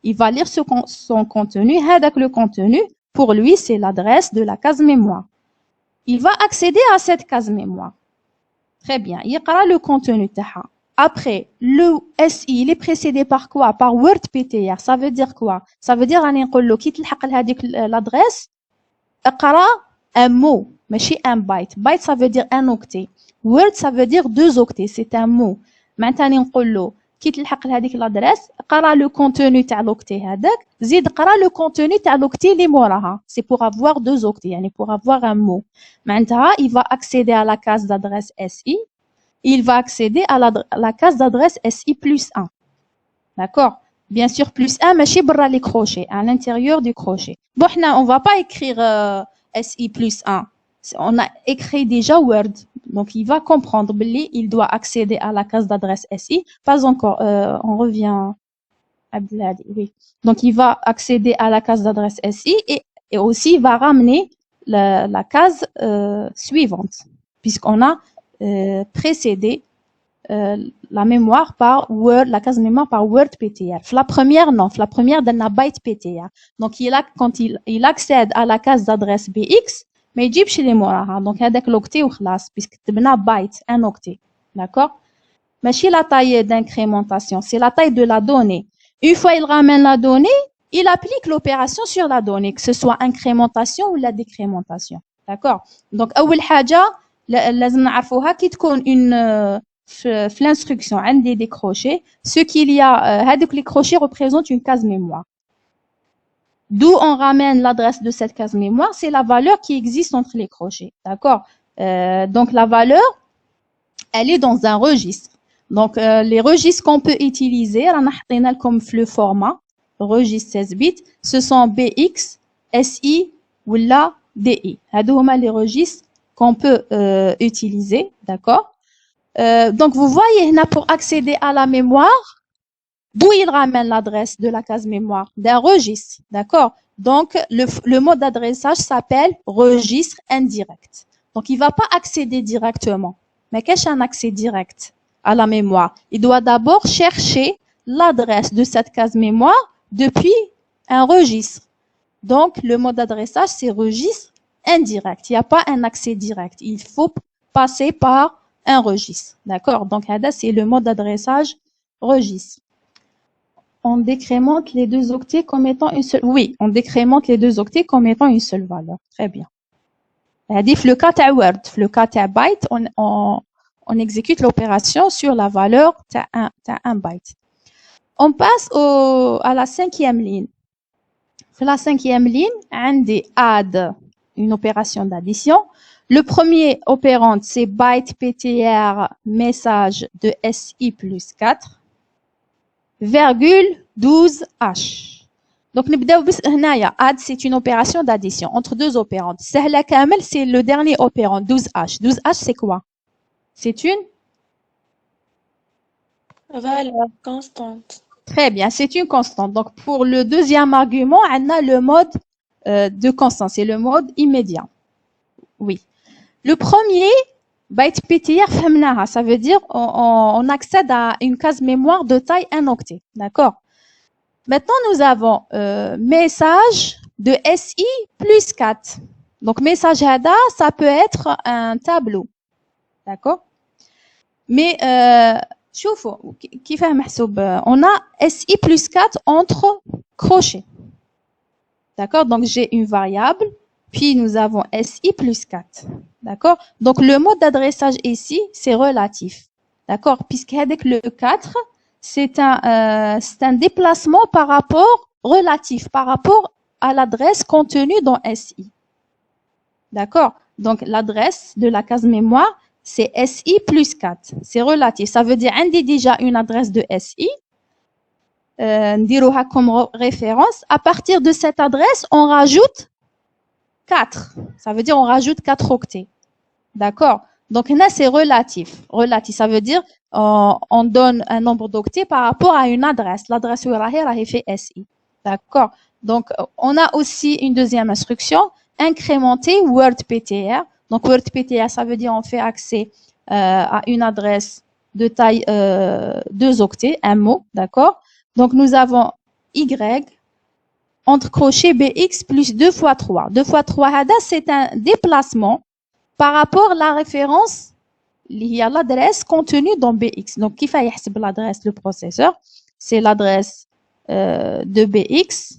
Il va lire son contenu. Le contenu, pour lui, c'est l'adresse de la case mémoire. Il va accéder à cette case mémoire. Très bien. Il lira le contenu. Après, le SI, il est précédé par quoi? Par word PTR. Ça veut dire quoi? Ça veut dire l'adresse, un mot, mais un byte. Byte, ça veut dire un octet. Word, ça veut dire 2 octets. C'est un mot. Maintenant, كي تلحق لهذيك l'adresse قرا le contenu تاع l'octet هذاك زيد قرا le contenu تاع l'octet اللي موراها c'est pour avoir 2 octets يعني pour avoir un mot معناتها il va accéder à la case d'adresse SI il va accéder à la case d'adresse SI plus 1 d'accord bien sûr plus 1 ماشي برا les crochets à l'intérieur du crochet bon on va pas écrire SI plus 1 on a écrit déjà Word. Donc, il va comprendre il doit accéder à la case d'adresse SI. Pas encore. On revient. Oui. Donc, il va accéder à la case d'adresse SI et aussi il va ramener la case suivante puisqu'on a précédé la mémoire par Word, la case mémoire par Word PTR. La première, non. La première, donne la byte PTR. Donc, quand il accède à la case d'adresse BX, ما يجيبش لي موراها دونك هذاك لوكتي وخلاص باسكو كتبنا بايت ان اوكتي d'accord ماشي la taille d'incrémentation c'est la taille de la donnée une fois il ramène la donnée il applique l'opération sur la donnée que ce soit incrémentation ou la décrémentation d'accord donc اول حاجه لازم نعرفوها كي تكون في l'instruction عندي des crochets ce qu'il y a هذوك les crochets représentent une case mémoire. D'où on ramène l'adresse de cette case mémoire, c'est la valeur qui existe entre les crochets. D'accord? Donc, la valeur, elle est dans un registre. Donc, les registres qu'on peut utiliser, comme le format, registre 16 bits, ce sont BX, SI ou la DI. C'est les registres qu'on peut utiliser. D'accord? Donc, vous voyez, pour accéder à la mémoire, d'où il ramène l'adresse de la case mémoire? D'un registre, d'accord? Donc, le mode d'adressage s'appelle registre indirect. Donc, il ne va pas accéder directement. Mais qu'est-ce qu'un accès direct à la mémoire? Il doit d'abord chercher l'adresse de cette case mémoire depuis un registre. Donc, le mode d'adressage, c'est registre indirect. Il n'y a pas un accès direct. Il faut passer par un registre, d'accord? Donc, c'est le mode d'adressage registre. On décrémente les 2 octets comme étant une seule. Oui, on décrémente les 2 octets comme étant une seule valeur. Très bien. Le cas de Word, le cas de byte, on exécute l'opération sur la valeur t'as un byte. On passe à la cinquième ligne. Sur la cinquième ligne, on dit add, une opération d'addition. Le premier opérande, c'est byte PTR message de SI plus 4, virgule 12H. Donc, add, c'est une opération d'addition entre deux opérandes. Sahla Kamel, c'est le dernier opérand, 12H. 12H, c'est quoi? C'est une? Valeur constante. Très bien, c'est une constante. Donc, pour le deuxième argument, on a le mode de constante, c'est le mode immédiat. Oui. Le premier, byte PTR, ça veut dire on accède à une case mémoire de taille 1 octet. D'accord? Maintenant, nous avons message de SI plus 4. Donc, message HADA, ça peut être un tableau. D'accord? Mais, شوفوا كيف محسوب on a SI plus 4 entre crochets. D'accord? Donc, j'ai une variable, puis nous avons SI plus 4. D'accord? Donc, le mode d'adressage ici, c'est relatif. D'accord? Puisqu'avec le 4, c'est un déplacement par rapport relatif, par rapport à l'adresse contenue dans SI. D'accord? Donc, l'adresse de la case mémoire, c'est SI plus 4. C'est relatif. Ça veut dire, on a déjà une adresse de SI. Ndirouha comme référence. À partir de cette adresse, on rajoute 4. Ça veut dire, on rajoute 4 octets. D'accord? Donc, là, c'est relatif. Relatif, ça veut dire, on donne un nombre d'octets par rapport à une adresse. L'adresse où elle fait SI. D'accord? Donc, on a aussi une deuxième instruction, incrémenter WordPTR. Donc, WordPTR, ça veut dire on fait accès à une adresse de taille 2 octets, un mot, d'accord? Donc, nous avons Y entre crochets BX plus 2 fois 3. 2 fois 3, c'est un déplacement par rapport à la référence, il y a l'adresse contenue dans BX. Donc, qui fait l'adresse le processeur? C'est l'adresse de BX.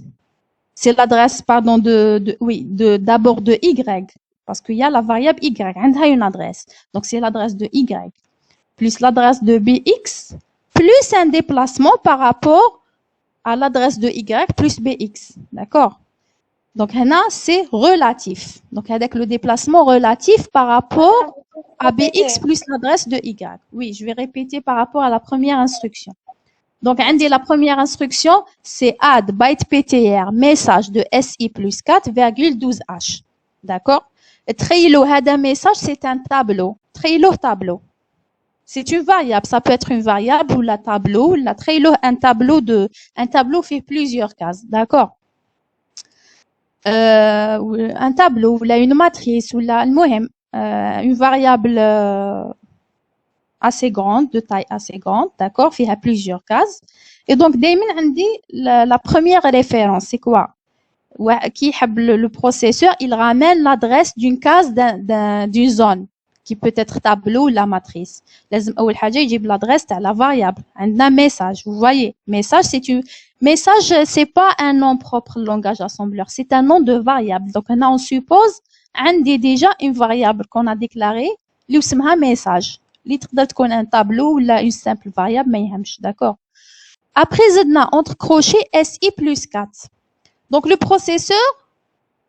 C'est l'adresse, pardon, d'abord de Y. Parce qu'il y a la variable Y. Elle a une adresse. Donc, c'est l'adresse de Y. Plus l'adresse de BX. Plus un déplacement par rapport à l'adresse de Y plus BX. D'accord? Donc, là, c'est relatif. Donc, avec le déplacement relatif par rapport à BX plus l'adresse de Y. Oui, je vais répéter par rapport à la première instruction. Donc, la première instruction, c'est add byte PTR message de SI plus 4, 12H. D'accord? Trailo, hada message, c'est un tableau. Trailo, tableau. C'est une variable. Ça peut être une variable ou la tableau. La trailo, un tableau fait plusieurs cases. D'accord? Un tableau, ou une matrice, ou une variable assez grande, de taille assez grande, d'accord, il y a plusieurs cases. Et donc, la première référence, c'est quoi? Qui le processeur, il ramène l'adresse d'une case d'une zone, qui peut être tableau ou la matrice. L'adresse de la variable, un message, vous voyez. Message, c'est pas un nom propre langage assembleur, c'est un nom de variable. Donc, on suppose, on a déjà une variable qu'on a déclarée, qui s'appelle message. Li تقدر تكون un tableau ou une simple variable, mais d'accord. Après, entre crochets SI plus 4. Donc, le processeur,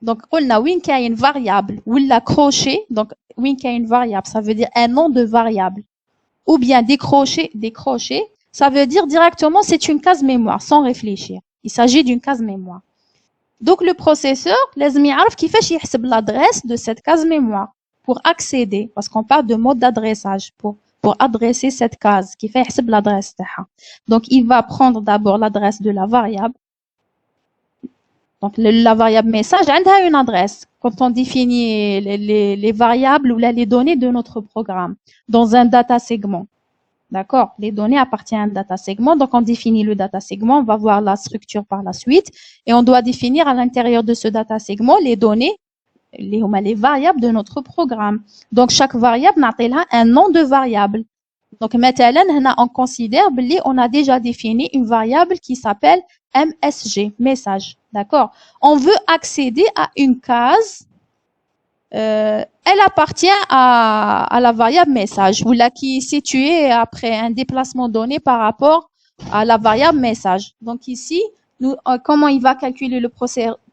donc, on a une variable ou la crochet, donc, une variable, ça veut dire un nom de variable. Ou bien des crochets, ça veut dire directement c'est une case mémoire, sans réfléchir. Il s'agit d'une case mémoire. Donc, le processeur, لازم يعرف كيفاش يحسب l'adresse de cette case mémoire pour accéder, parce qu'on parle de mode d'adressage, pour adresser cette case, qui fait يحسب l'adresse تاعها. Donc, il va prendre d'abord l'adresse de la variable. Donc, la variable message, elle a une adresse. Quand on définit les variables ou les données de notre programme dans un data segment. D'accord? Les données appartiennent à un data segment. Donc, on définit le data segment. On va voir la structure par la suite. Et on doit définir à l'intérieur de ce data segment les données, les variables de notre programme. Donc, chaque variable, on a un nom de variable. Donc, maintenant, on considère on a déjà défini une variable qui s'appelle MSG, message. D'accord? On veut accéder à une case elle appartient à la variable message, ou là qui est située après un déplacement donné par rapport à la variable message. Donc ici, comment il va calculer le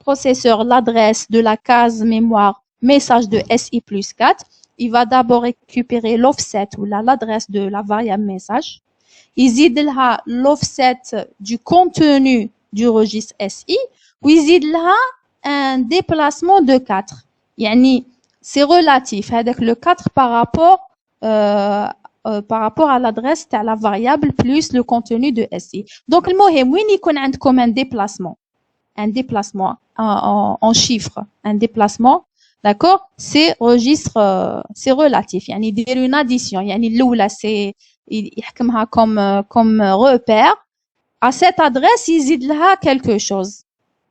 processeur l'adresse de la case mémoire message de SI plus 4? Il va d'abord récupérer l'offset ou l'adresse de la variable message. Il zidlha l'offset du contenu du registre SI, ou il zidlha un déplacement de 4. Yani, c'est relatif avec le 4 par rapport à l'adresse de la variable plus le contenu de SI. Donc, le mot est comme un déplacement en chiffres, un déplacement, d'accord? C'est registre, c'est relatif. Yani, il y a une addition. Yani, l'oula, c'est, il comme repère. À cette adresse, il zidlha quelque chose.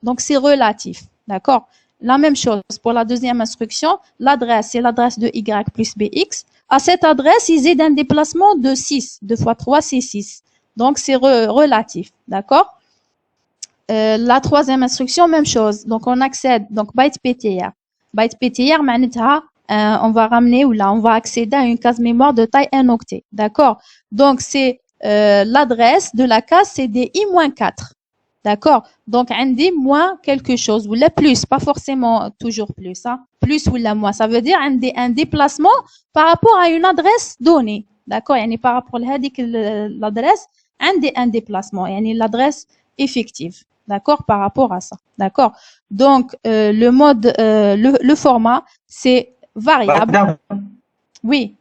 Donc, c'est relatif, d'accord? La même chose pour la deuxième instruction, l'adresse, c'est l'adresse de Y plus BX. À cette adresse, il zide un déplacement de 6. 2 fois 3, c'est 6. Donc, c'est relatif, d'accord? La troisième instruction, même chose. Donc, on accède, donc, byte PTR. Byte PTR, on va ramener, ou là, on va accéder à une case mémoire de taille 1 octet, d'accord? Donc, c'est l'adresse de la case, c'est des I-4. D'accord? Donc, on dit moins quelque chose, ou la plus, pas forcément toujours plus, hein? Plus ou la moins. Ça veut dire un déplacement par rapport à une adresse donnée. D'accord? Yani par rapport à l'adresse, un déplacement. Yani l'adresse effective. D'accord? Par rapport à ça. D'accord? Donc, le mode, le format, c'est variable. Madame, Oui.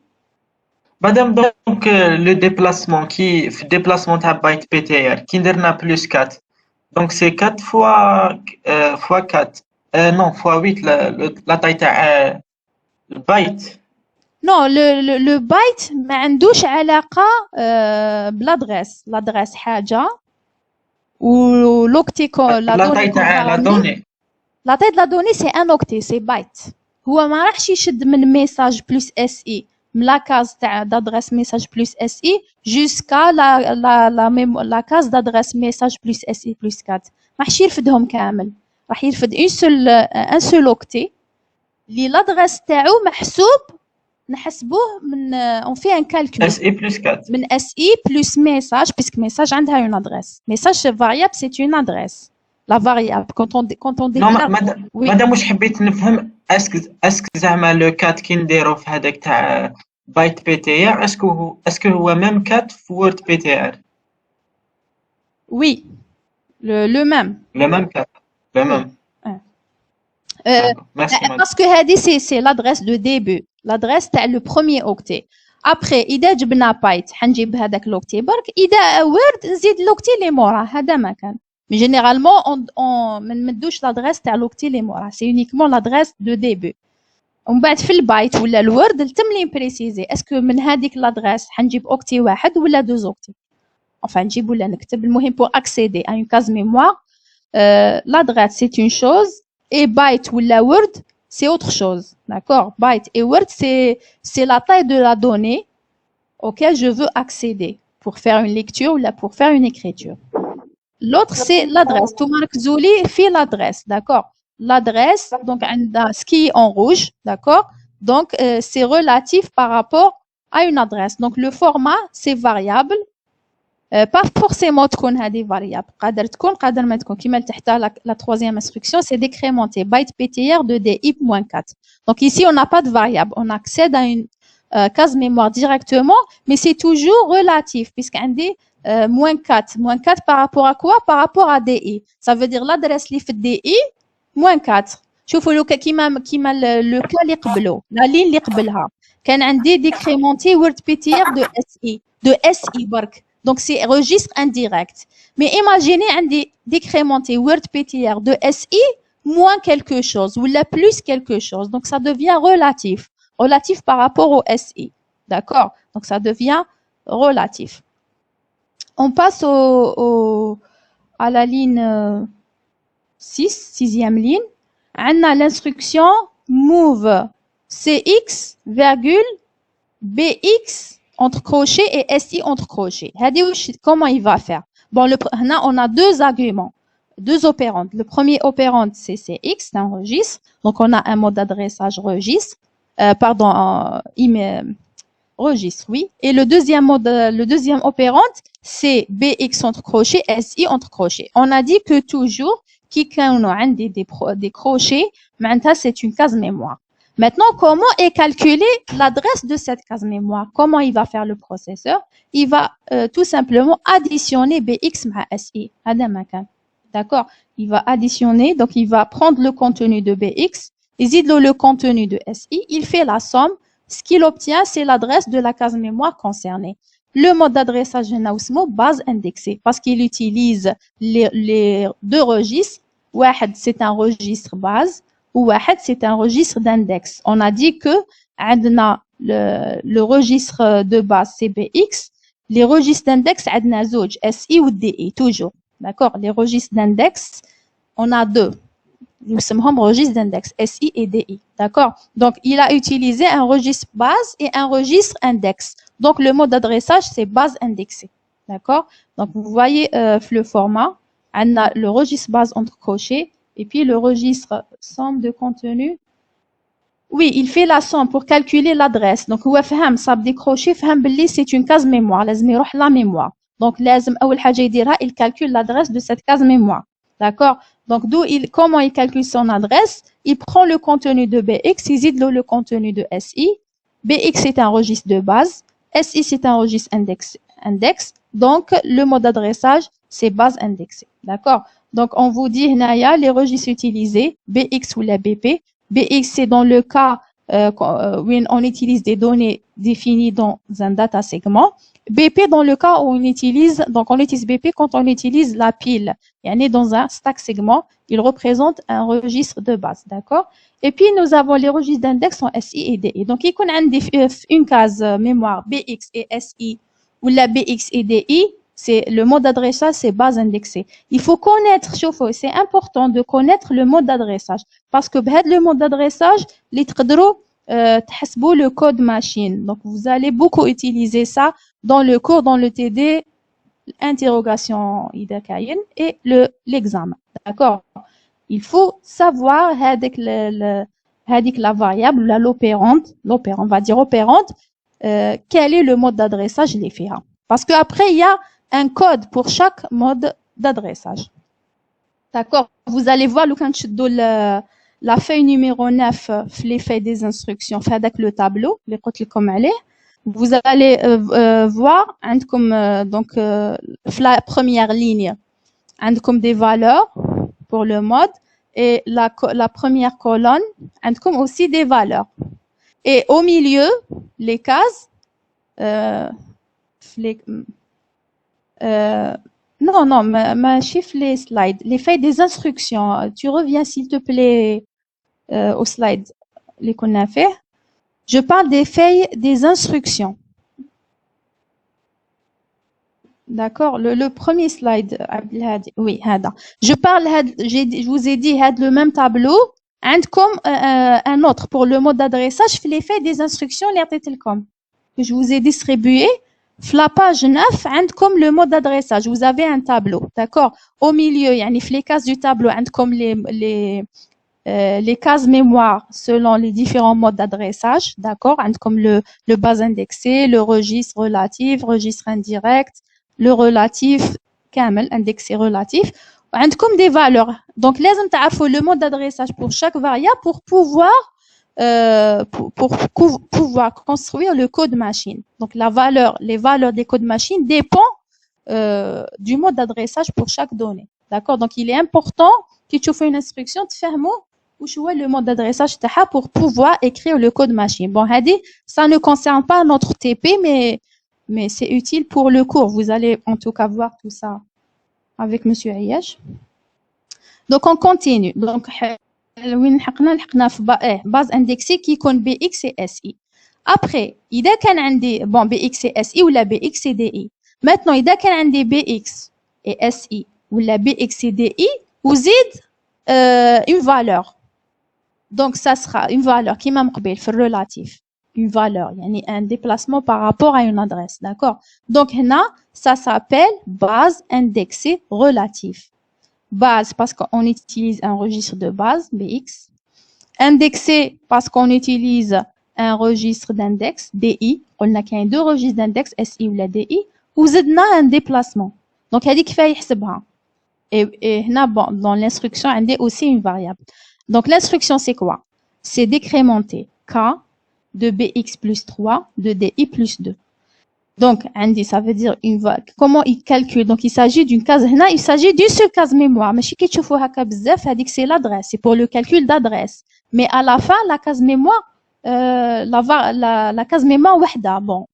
Madame, donc, le déplacement déplacement de byte PTR, qui n'a plus 4. Donc, c'est 4 fois 4. Non, fois 8, la taille de byte. Non, le byte ما عندوش علاقة l'adresse حاجة ou l'octet La taille de la donnée. La taille de la donnée c'est un octet, c'est byte. هو ما راحش يشد من message plus SI من la case d'adresse message plus SI jusqu'à la case d'adresse message plus SI plus 4. ما راحش يرفدهم كامل. راح يرفد un seul octet اللي l'adresse تاعو محسوب نحسبوه من on fait un calcul SI plus 4. من SI plus message puisque message عندها une adresse. Message variable c'est une adresse. La variable quand on déclare. Non, madame واش حبيت نفهم اسك زعما لو 4 كي نديرو في هذاك تاع بايت بي تي ار اسكو هو ميم 4 في وورد بي تي ار. Oui, le même. Le même 4. Le même. Merci, parce que c'est l'adresse de début, l'adresse تاع le premier octet. Après إذا جبنا بايت حنجيب هذاك l'octet برك إذا وورد نزيد l'octet اللي موراه هذا ما كان. Mais généralement on ما نمدوش l'adresse تاع l'octet اللي موراه, c'est uniquement l'adresse de début. ومن بعد في البايت ولا الوورد نتملي بريسيزي اسكو من هذيك l'adresse حنجيب octet واحد ولا deux octets. Enfin نجيب ولا نكتب المهم pour accéder à une case mémoire, l'adresse c'est une chose et byte ou la word c'est autre chose, d'accord? Byte et word c'est la taille de la donnée auquel je veux accéder pour faire une lecture ou là pour faire une écriture. L'autre c'est l'adresse. Tout marque Zouli fait l'adresse, d'accord? L'adresse, donc ce qui est en rouge, d'accord? Donc c'est relatif par rapport à une adresse. Donc le format c'est variable. Pas forcément تكون هذه variable. قادر تكون قادر ما تكون كيما تحت la troisième instruction c'est décrémenté byte PTR de DI-4. Donc ici on n'a pas de variable, on accède à une case mémoire directement, mais c'est toujours relatif puisque عندي -4 par rapport à quoi? Par rapport à DI. Ça veut dire l'adresse اللي في DI -4. شوفوا لو كيما le cas اللي قبله, la ligne اللي قبلها كان عندي décrémenté word PTR de SI برك. Donc, c'est registre indirect. Mais imaginez un décrémenté word PTR de SI moins quelque chose ou la plus quelque chose. Donc, ça devient relatif. Relatif par rapport au SI. D'accord? Donc, ça devient relatif. On passe à la ligne 6e ligne. On a l'instruction move CX, BX entre crochets et SI entre crochets. Comment il va faire? Bon, on a deux arguments. deux opérandes. Le premier opérande, c'est CX, c'est un registre. Donc, on a un mode d'adressage registre, registre, oui. Et le deuxième opérande, c'est BX entre crochets, SI entre crochets. On a dit que toujours, qui a des crochets, maintenant, c'est une case mémoire. Maintenant, comment est calculée l'adresse de cette case mémoire? Comment il va faire le processeur? Il va tout simplement additionner BX à SI. D'accord? Il va additionner, donc il va prendre le contenu de BX, il le contenu de SI, il fait la somme. Ce qu'il obtient, c'est l'adresse de la case mémoire concernée. Le mode d'adressage est base indexée parce qu'il utilise les deux registres. Wahed, c'est un registre base. Ou Wahed, c'est un registre d'index. On a dit que le registre de base, c'est BX. Les registres d'index, عندنا زوج, SI ou DI, toujours. D'accord? Les registres d'index, on a deux. Nous sommes registre d'index, SI et DI. D'accord? Donc, il a utilisé un registre base et un registre index. Donc, le mode d'adressage, c'est base indexée. D'accord? Donc, vous voyez le format. On a le registre base entre crochets et puis le registre somme de contenu. Oui, il fait la somme pour calculer l'adresse. Donc, هو فهم صاب des crochets, فهم باللي c'est une case mémoire. لازم يروح la mémoire. Donc, لازم أول حاجة يديرها, il calcule l'adresse de cette case mémoire. D'accord? Donc, comment il calcule son adresse? Il prend le contenu de BX, il zide le contenu de SI. BX, c'est un registre de base. SI, c'est un registre index. Donc, le mode d'adressage, c'est base indexée. D'accord? Donc, on vous dit, les registres utilisés, BX ou la BP. BX, c'est dans le cas où on utilise des données définies dans un data segment. BP, dans le cas où on utilise BP quand on utilise la pile. Yani dans un stack segment, il représente un registre de base, d'accord? Et puis, nous avons les registres d'index en SI et DI. Donc, il y a une case mémoire BX et SI ou la BX et DI, c'est le mode d'adressage, c'est base indexée. Il faut connaître, c'est important de connaître le mode d'adressage parce que le mode d'adressage, les tradros, le code machine. Donc, vous allez beaucoup utiliser ça dans le cours, dans le TD, interrogation et l'examen. D'accord? Il faut savoir la variable, l'opérante, on va dire opérante, quel est le mode d'adressage, les FIRA. Parce qu'après, il y a un code pour chaque mode d'adressage. D'accord? Vous allez voir la feuille numéro 9, les feuilles des instructions, avec le tableau, les comme elle est. Vous allez voir, donc, la première ligne, comme des valeurs pour le mode, et la première colonne, comme aussi des valeurs. Et au milieu, les cases, non, ma chiffre les slides, les feuilles des instructions. Tu reviens s'il te plaît aux slides, les qu'on a fait. Je parle des feuilles des instructions. D'accord, le premier slide, oui, je vous ai dit, le même tableau, comme un autre pour le mode d'adressage, les feuilles des instructions, que je vous ai distribué. La page 9, comme le mode d'adressage, vous avez un tableau, d'accord? Au milieu, les cases du tableau, comme les cases mémoire selon les différents modes d'adressage, d'accord? Comme le base indexé, le registre relatif, registre indirect, le relatif, camel, indexé relatif, comme des valeurs. Donc, لازم تعرفوا le mode d'adressage pour chaque variable pour pouvoir construire le code machine. Donc, les valeurs des codes machine dépendent du mode d'adressage pour chaque donnée. D'accord? Donc, il est important que tu fais une instruction de faire ou le mode d'adressage pour pouvoir écrire le code machine. Bon, ça ne concerne pas notre TP, mais c'est utile pour le cours. Vous allez en tout cas voir tout ça avec Monsieur Ayash. Donc, on continue. Donc, base indexée qui compte BX et SI. Après, il y a BX et SI ou la BX et DI. Maintenant, il y a BX et SI ou la BX et DI, vous dites une valeur. Donc, ça sera une valeur qui m'a m'qbil, fait relatif. Une valeur, un déplacement par rapport à une adresse, d'accord? Donc, là, ça s'appelle base indexée relative. base parce qu'on utilise un registre de base, BX. Indexé parce qu'on utilise un registre d'index, DI. On a qu'il y a deux registres d'index, SI ou la DI. Ou zedna un déplacement. Donc, il y a dit qu'il faut يحسبها. Et bon, dans l'instruction, il y a aussi une variable. Donc, l'instruction, c'est quoi? C'est décrémenter K de BX plus 3 de DI plus 2. Donc, Andy, ça veut dire comment il calcule. Donc, il s'agit d'une case, il s'agit d'une seule case mémoire. Mais si tu fais haka bzaf, ça dit que c'est l'adresse. C'est pour le calcul d'adresse. Mais à la fin, la case mémoire, la case mémoire wahda. Bon,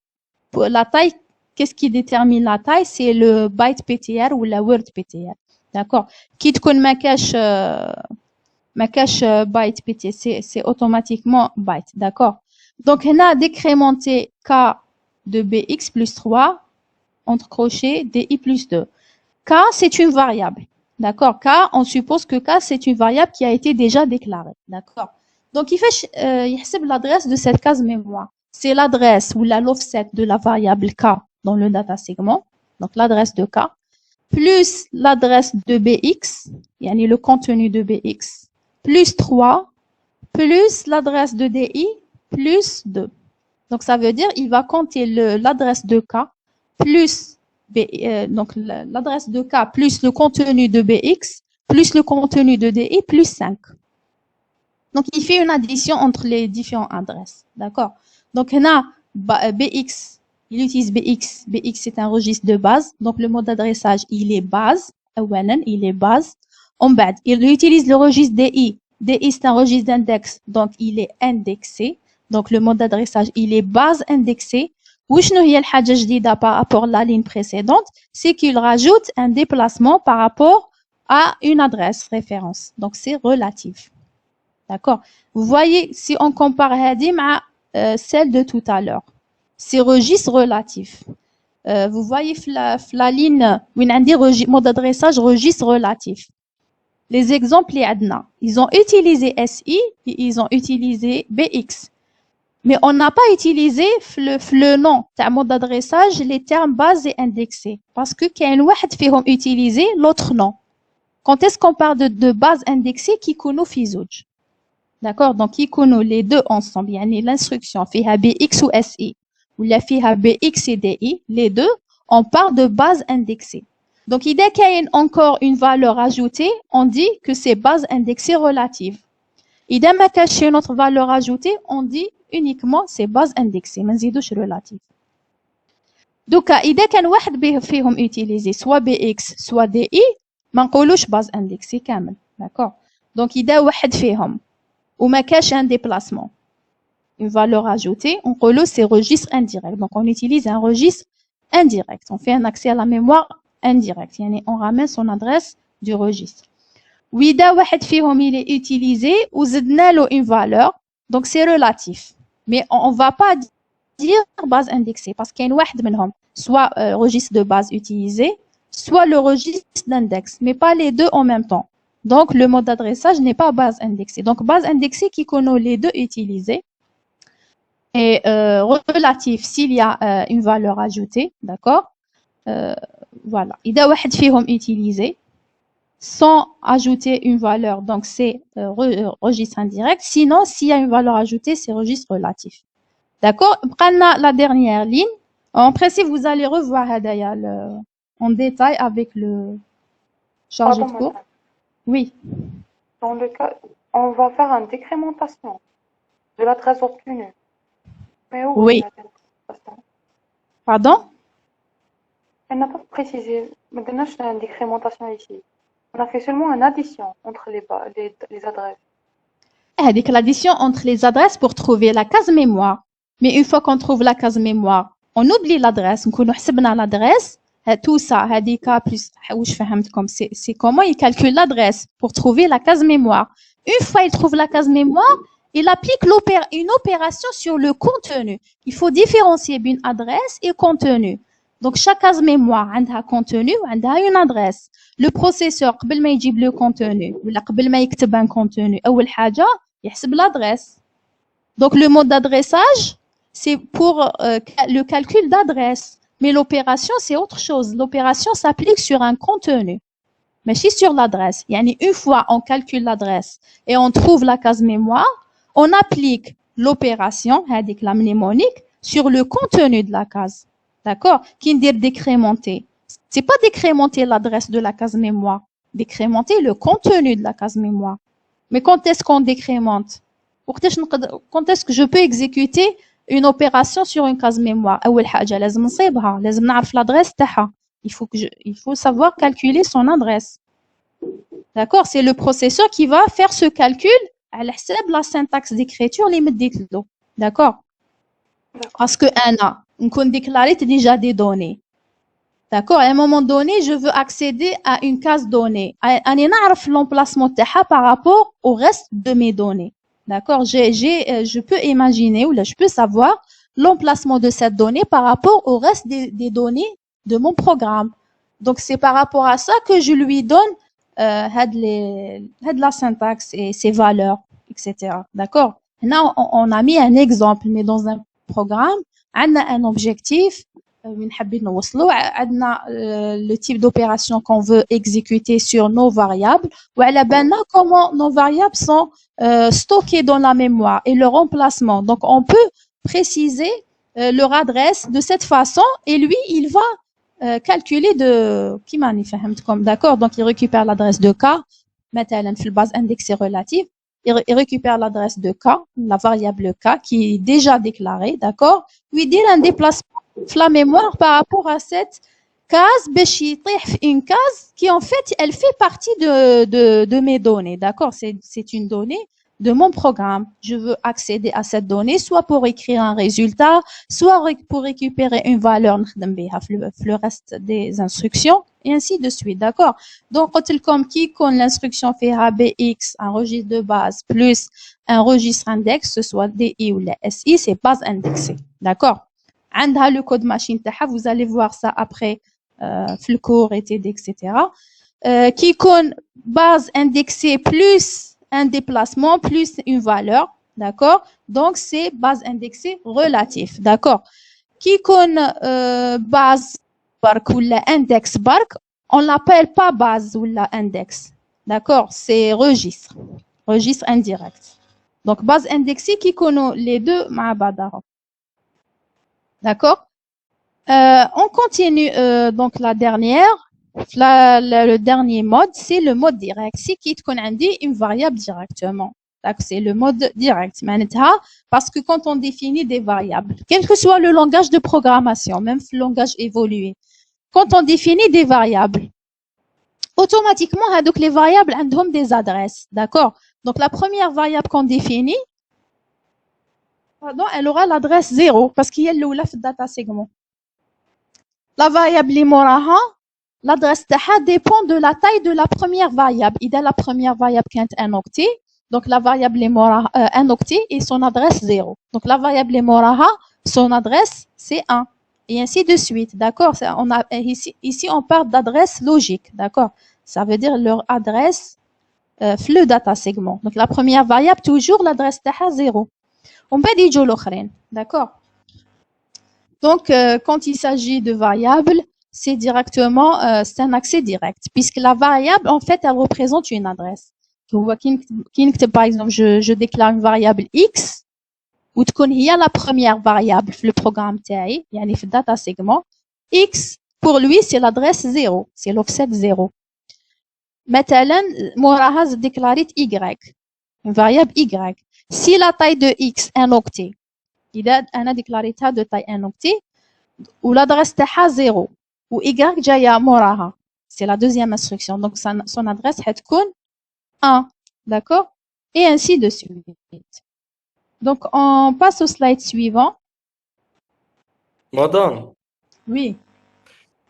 pour la taille, qu'est-ce qui détermine la taille? C'est le byte PTR ou la word PTR. D'accord? Qui te connaît ma cache byte PTR, c'est automatiquement byte. D'accord? Donc, on a décrémenté K de BX plus 3, entre crochets, DI plus 2. K, c'est une variable. D'accord? K, on suppose que K, c'est une variable qui a été déjà déclarée. D'accord? Donc, il fait l'adresse de cette case mémoire. C'est l'adresse ou l'offset de la variable K dans le data segment. Donc, l'adresse de K, plus l'adresse de BX, yani le contenu de BX, plus 3, plus l'adresse de DI, plus 2. Donc, ça veut dire il va compter l'adresse de K plus donc l'adresse de K plus le contenu de BX plus le contenu de DI plus 5. Donc, il fait une addition entre les différentes adresses. D'accord? Donc, on a BX, il utilise BX. BX, c'est un registre de base. Donc, le mode d'adressage, il est base. Il est base. Il utilise le registre DI. DI, c'est un registre d'index. Donc, il est indexé. Donc, le mode d'adressage, il est base indexé. وشنو هي الحاجة جديدة par rapport à la ligne précédente, c'est qu'il rajoute un déplacement par rapport à une adresse référence. Donc, c'est relatif. D'accord? Vous voyez, si on compare هذه مع celle de tout à l'heure, c'est registre relatif. Vous voyez la ligne où on dit mode d'adressage registre relatif. Les exemples, ils ont utilisé SI et ils ont utilisé BX. Mais on n'a pas utilisé le nom de mode d'adressage, les termes base et indexés. Parce que quand واحد فيهم utilisé l'autre nom. Quand est-ce qu'on parle de base indexée qui connaît فيزوج? D'accord? Donc, qui connaît les deux ensemble. يعني l'instruction فيها BX ou SI. Ou la فيها BX et DI. Les deux, on parle de base indexée. Donc, il y a encore une valeur ajoutée, on dit que c'est base indexée relative. Il y a caché notre valeur ajoutée, on dit uniquement c'est base indexée, ما نزيدوش relative. Donc, إذا كان واحد فيهم utiliser soit BX soit DI, ما نقولوش base indexée كامل. D'accord? Donc, إذا واحد فيهم وما كاش un déplacement, une valeur ajoutée, on قولو c'est registre indirect. Donc, on utilise un registre indirect. On fait un accès à la mémoire indirect. يعني on ramène son adresse du registre. وإذا واحد فيهم il est utilisé وزدنا له une valeur, donc c'est relatif. Mais on va pas dire base indexée parce qu'il y a واحد منهم, soit registre de base utilisé, soit le registre d'index, mais pas les deux en même temps. Donc, le mode d'adressage n'est pas base indexée. Donc, base indexée qui connaît les deux utilisés et relatif s'il y a une valeur ajoutée, d'accord? Voilà. إذا واحد فيهم utilisé sans ajouter une valeur, donc c'est registre indirect. Sinon, s'il y a une valeur ajoutée, c'est registre relatif. D'accord? Prenons la dernière ligne. En principe, vous allez revoir Hadaya en détail avec le chargé de cours. Oui. Dans le cas, on va faire une décrémentation de l'adresse obtenue. Mais où Oui. est la décrémentation? Pardon? Elle n'a pas précisé. Maintenant, je fais une décrémentation ici. On a fait seulement une addition entre les adresses. Avec l'addition entre les adresses pour trouver la case mémoire. Mais une fois qu'on trouve la case mémoire, on oublie l'adresse. On حسبنا l'adresse. Tout ça, هذيك plus واش فهمتكم, c'est comment il calcule l'adresse pour trouver la case mémoire. Une fois il trouve la case mémoire, il applique une opération sur le contenu. Il faut différencier une adresse et contenu. Donc, chaque case mémoire a un contenu ou a une adresse. Le processeur, قبل ما يجيب le contenu, ou قبل ما يكتب un contenu, أول حاجة يحسب l'adresse. Donc, le mode d'adressage, c'est pour le calcul d'adresse. Mais l'opération, c'est autre chose. L'opération s'applique sur un contenu. mais sur l'adresse. Yani, une fois on calcule l'adresse et on trouve la case mémoire, on applique l'opération, هذيك la mnémonique, sur le contenu de la case. D'accord? Qui veut dire décrémenter. C'est pas décrémenter l'adresse de la case mémoire, décrémenter le contenu de la case mémoire. Mais quand est-ce qu'on décrémente? Quand est-ce que je peux exécuter une opération sur une case mémoire? أول حاجة لازم نصيبها، لازم نعرف l'adresse تاعها. Il faut savoir calculer son adresse. D'accord? C'est le processeur qui va faire ce calcul على حساب la syntaxe d'écriture اللي مديت له. D'accord? Parce que أنا نكون déclaré déjà des données. D'accord? À un moment donné, je veux accéder à une case donnée. أنا نعرف l'emplacement تاعها par rapport au reste de mes données. D'accord? Je peux imaginer ou là, je peux savoir l'emplacement de cette donnée par rapport au reste des données de mon programme. Donc, c'est par rapport à ça que je lui donne la syntaxe et ses valeurs, etc. D'accord? Là, on a mis un exemple, mais dans un programme, on a un objectif, le type d'opération qu'on veut exécuter sur nos variables, ou à la comment nos variables sont stockées dans la mémoire et leur emplacement. Donc, on peut préciser leur adresse de cette façon et lui, il va calculer de qui comme d'accord, donc il récupère l'adresse de K, مثلا في base indexée relative, il récupère l'adresse de K, la variable K qui est déjà déclarée, d'accord, lui dit un déplacement de la mémoire par rapport à cette case, une case qui en fait elle fait partie de mes données, d'accord, c'est une donnée de mon programme. Je veux accéder à cette donnée, soit pour écrire un résultat, soit pour récupérer une valeur, le reste des instructions, et ainsi de suite, d'accord? Donc, comme qui, quand l'instruction fait ABX, un registre de base, plus un registre index, ce soit DI ou la SI, c'est base indexée, d'accord? عندها le code machine, vous allez voir ça après, le cours, etc. Qui, quand base indexée plus un déplacement plus une valeur, d'accord? Donc, c'est base indexée relative, d'accord? Qui connaît base bark ou index bark, on l'appelle pas base ou index, d'accord? C'est registre indirect. Donc, base indexée qui connaît les deux, d'accord? On continue, donc la dernière. Le dernier mode, c'est le mode direct. C'est qui te connaît une variable directement. C'est le mode direct. Parce que quand on définit des variables, quel que soit le langage de programmation, même le langage évolué, quand on définit des variables, automatiquement, donc les variables ont des adresses. D'accord? Donc la première variable qu'on définit, pardon, elle aura l'adresse 0 parce qu'il y a le data segment. La variable limoraha, l'adresse taha dépend de la taille de la première variable. Il y a la première variable qui est un octet, donc la variable limoraha, un octet et son adresse 0. Donc la variable limoraha, son adresse c'est 1 et ainsi de suite. D'accord? Ici on parle d'adresse logique. D'accord? Ça veut dire leur adresse le data segment. Donc la première variable toujours l'adresse taha 0. On peut dire l'autre. D'accord? Donc, quand il s'agit de variables, c'est directement, c'est un accès direct, puisque la variable, en fait, elle représente une adresse. Par exemple, je déclare une variable X, ou il y a la première variable, le programme TAI, il y a le data segment. X, pour lui, c'est l'adresse 0, c'est l'offset 0. Maintenant, moraha déclaré Y, une variable Y. Si la taille de X est un octet, إذا أنا déclaré de taille un octet ou l'adresse تاعها 0 ou Y جاية موراها, c'est la deuxième instruction, donc son adresse هتكون 1, d'accord, et ainsi de suite. Donc on passe au slide suivant. مدام Oui.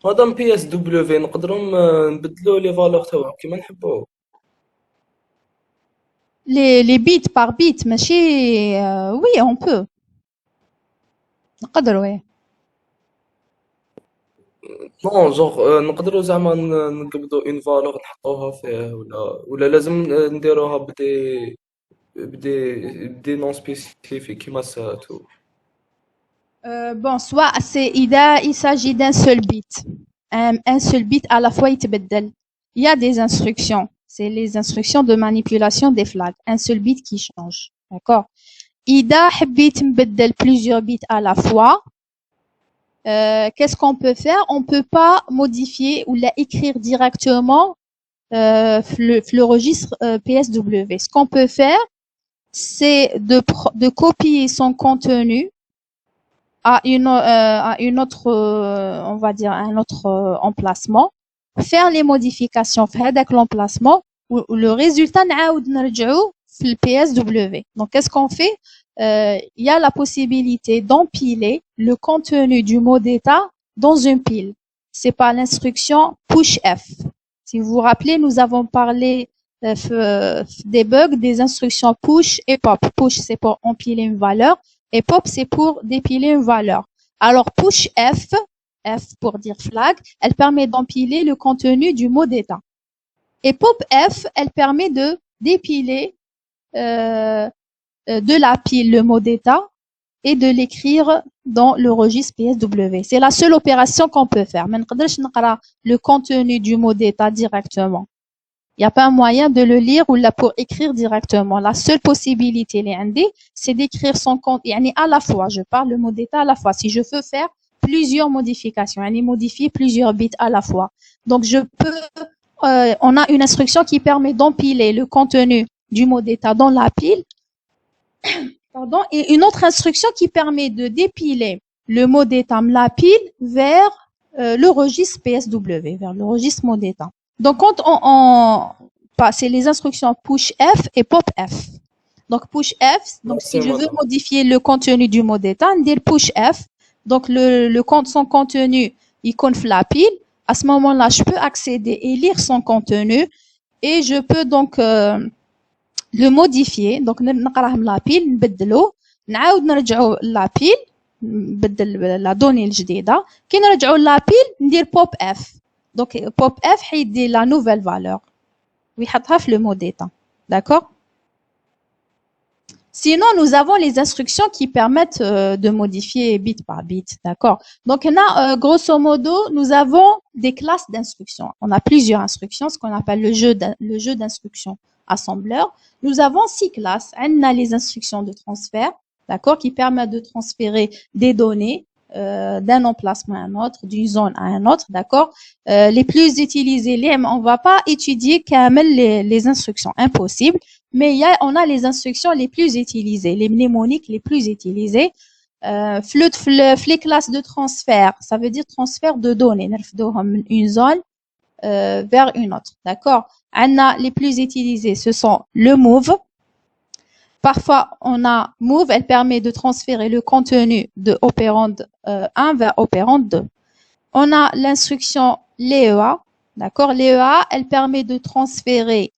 مدام بي اس دبليو نقدروا نبدلوا لي فالور تاعهم كيما نحبوا. Les bits par bit, ماشي oui on peut. نقدر oui. نو جوغ نقدروا زعما نقبضوا اون فالور نحطوها فيه ولا لازم نديروها بدي نون سبيسيفيك كيما ساتو. Bon, soit il s'agit d'un seul bit. Un seul bit à la fois يتبدل. il y a des instructions. C'est les instructions de manipulation des flags. Un seul bit qui change. D'accord? إذا حبيت نبدل plusieurs bits à la fois, qu'est-ce qu'on peut faire? On peut pas modifier ou écrire directement le registre PSW. Ce qu'on peut faire, c'est de copier son contenu à une autre, on va dire, un autre emplacement, faire les modifications في هذاك l'emplacement ou le résultat نعاود نرجعو في le PSW. Donc qu'est-ce qu'on fait? Il y a la possibilité d'empiler le contenu du mot d'état dans une pile. C'est par l'instruction push F. Si vous vous rappelez, nous avons parlé des bugs, des instructions push et pop. Push, c'est pour empiler une valeur et pop, c'est pour dépiler une valeur. Alors, push F, F pour dire flag, elle permet d'empiler le contenu du mot d'état. Et pop F, elle permet de dépiler de la pile le mot d'état et de l'écrire dans le registre PSW. C'est la seule opération qu'on peut faire. Mais on ne peut pas le contenu du mot d'état directement. Il n'y a pas un moyen de le lire ou là pour écrire directement. La seule possibilité, c'est d'écrire son compte, à la fois. Je parle le mot d'état à la fois. Si je veux faire plusieurs modifications, modifier plusieurs bits à la fois. Donc, je peux, on a une instruction qui permet d'empiler le contenu du mot d'état dans la pile. Pardon, et une autre instruction qui permet de dépiler le mot d'état, la pile, vers le registre PSW, vers le registre mot d'état. Donc, quand c'est les instructions push F et pop F. Donc, push F, donc si je veux modifier le contenu du mot d'état, on dit push F. Donc, son contenu, il confie la pile. À ce moment-là, je peux accéder et lire son contenu et je peux donc le modifier. Donc, نقراه من la pile, نبدلو, نعاود نرجعو la pile, نبدل la donnée الجديدة. كي نرجعو la pile, ندير pop F. Donc, pop F, حيدي la nouvelle valeur. ويحطها في le mot d'état. D'accord? Sinon, nous avons les instructions qui permettent de modifier bit par bit. D'accord? Donc, là, grosso modo, nous avons des classes d'instructions. On a plusieurs instructions, ce qu'on appelle le jeu d'instructions assembleur. Nous avons 6 classes. On a les instructions de transfert, d'accord, qui permettent de transférer des données d'un emplacement à un autre, d'une zone à un autre, d'accord. Les plus utilisées, on va pas étudier les instructions, impossible, mais on a les instructions les plus utilisées, les mnémoniques les plus utilisées. Les classes de transfert, ça veut dire transfert de données, une zone vers une autre, d'accord. Les plus utilisés, ce sont le move. Parfois, on a move, elle permet de transférer le contenu de opérande 1 vers opérande 2. On a l'instruction LEA, d'accord. LEA, elle permet de transférer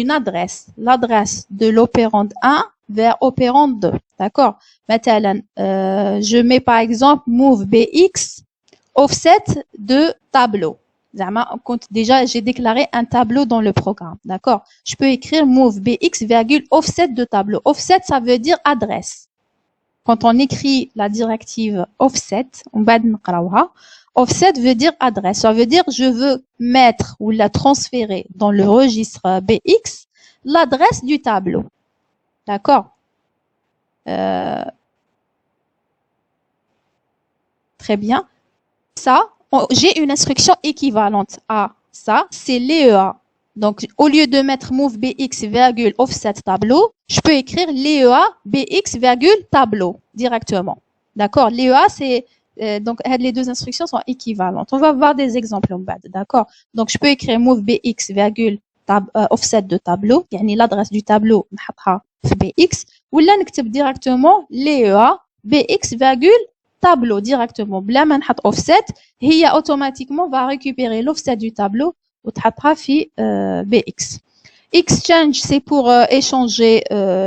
une adresse, l'adresse de l'opérande 1 vers opérande 2, d'accord. Maintenant, je mets par exemple move BX offset de tableau. Déjà, j'ai déclaré un tableau dans le programme, d'accord. Je peux écrire move bx, offset de tableau. Offset, ça veut dire adresse. Quand on écrit la directive offset, offset veut dire adresse. Ça veut dire je veux mettre ou la transférer dans le registre bx l'adresse du tableau, d'accord. Très bien. Ça, j'ai une instruction équivalente à ça, c'est l'EEA. Donc, au lieu de mettre move bx, offset tableau, je peux écrire l'EEA bx, tableau directement. D'accord? L'EEA, c'est, donc, les deux instructions sont équivalentes. On va voir des exemples en bas, d'accord? Donc, je peux écrire move bx, offset de tableau, l'adresse du tableau, bx, ou là, نكتب directement l'EEA bx, tableau directement. بلا ما نحط offset, هي automatiquement va récupérer l'offset du tableau وتحطها في bx. Exchange, c'est pour échanger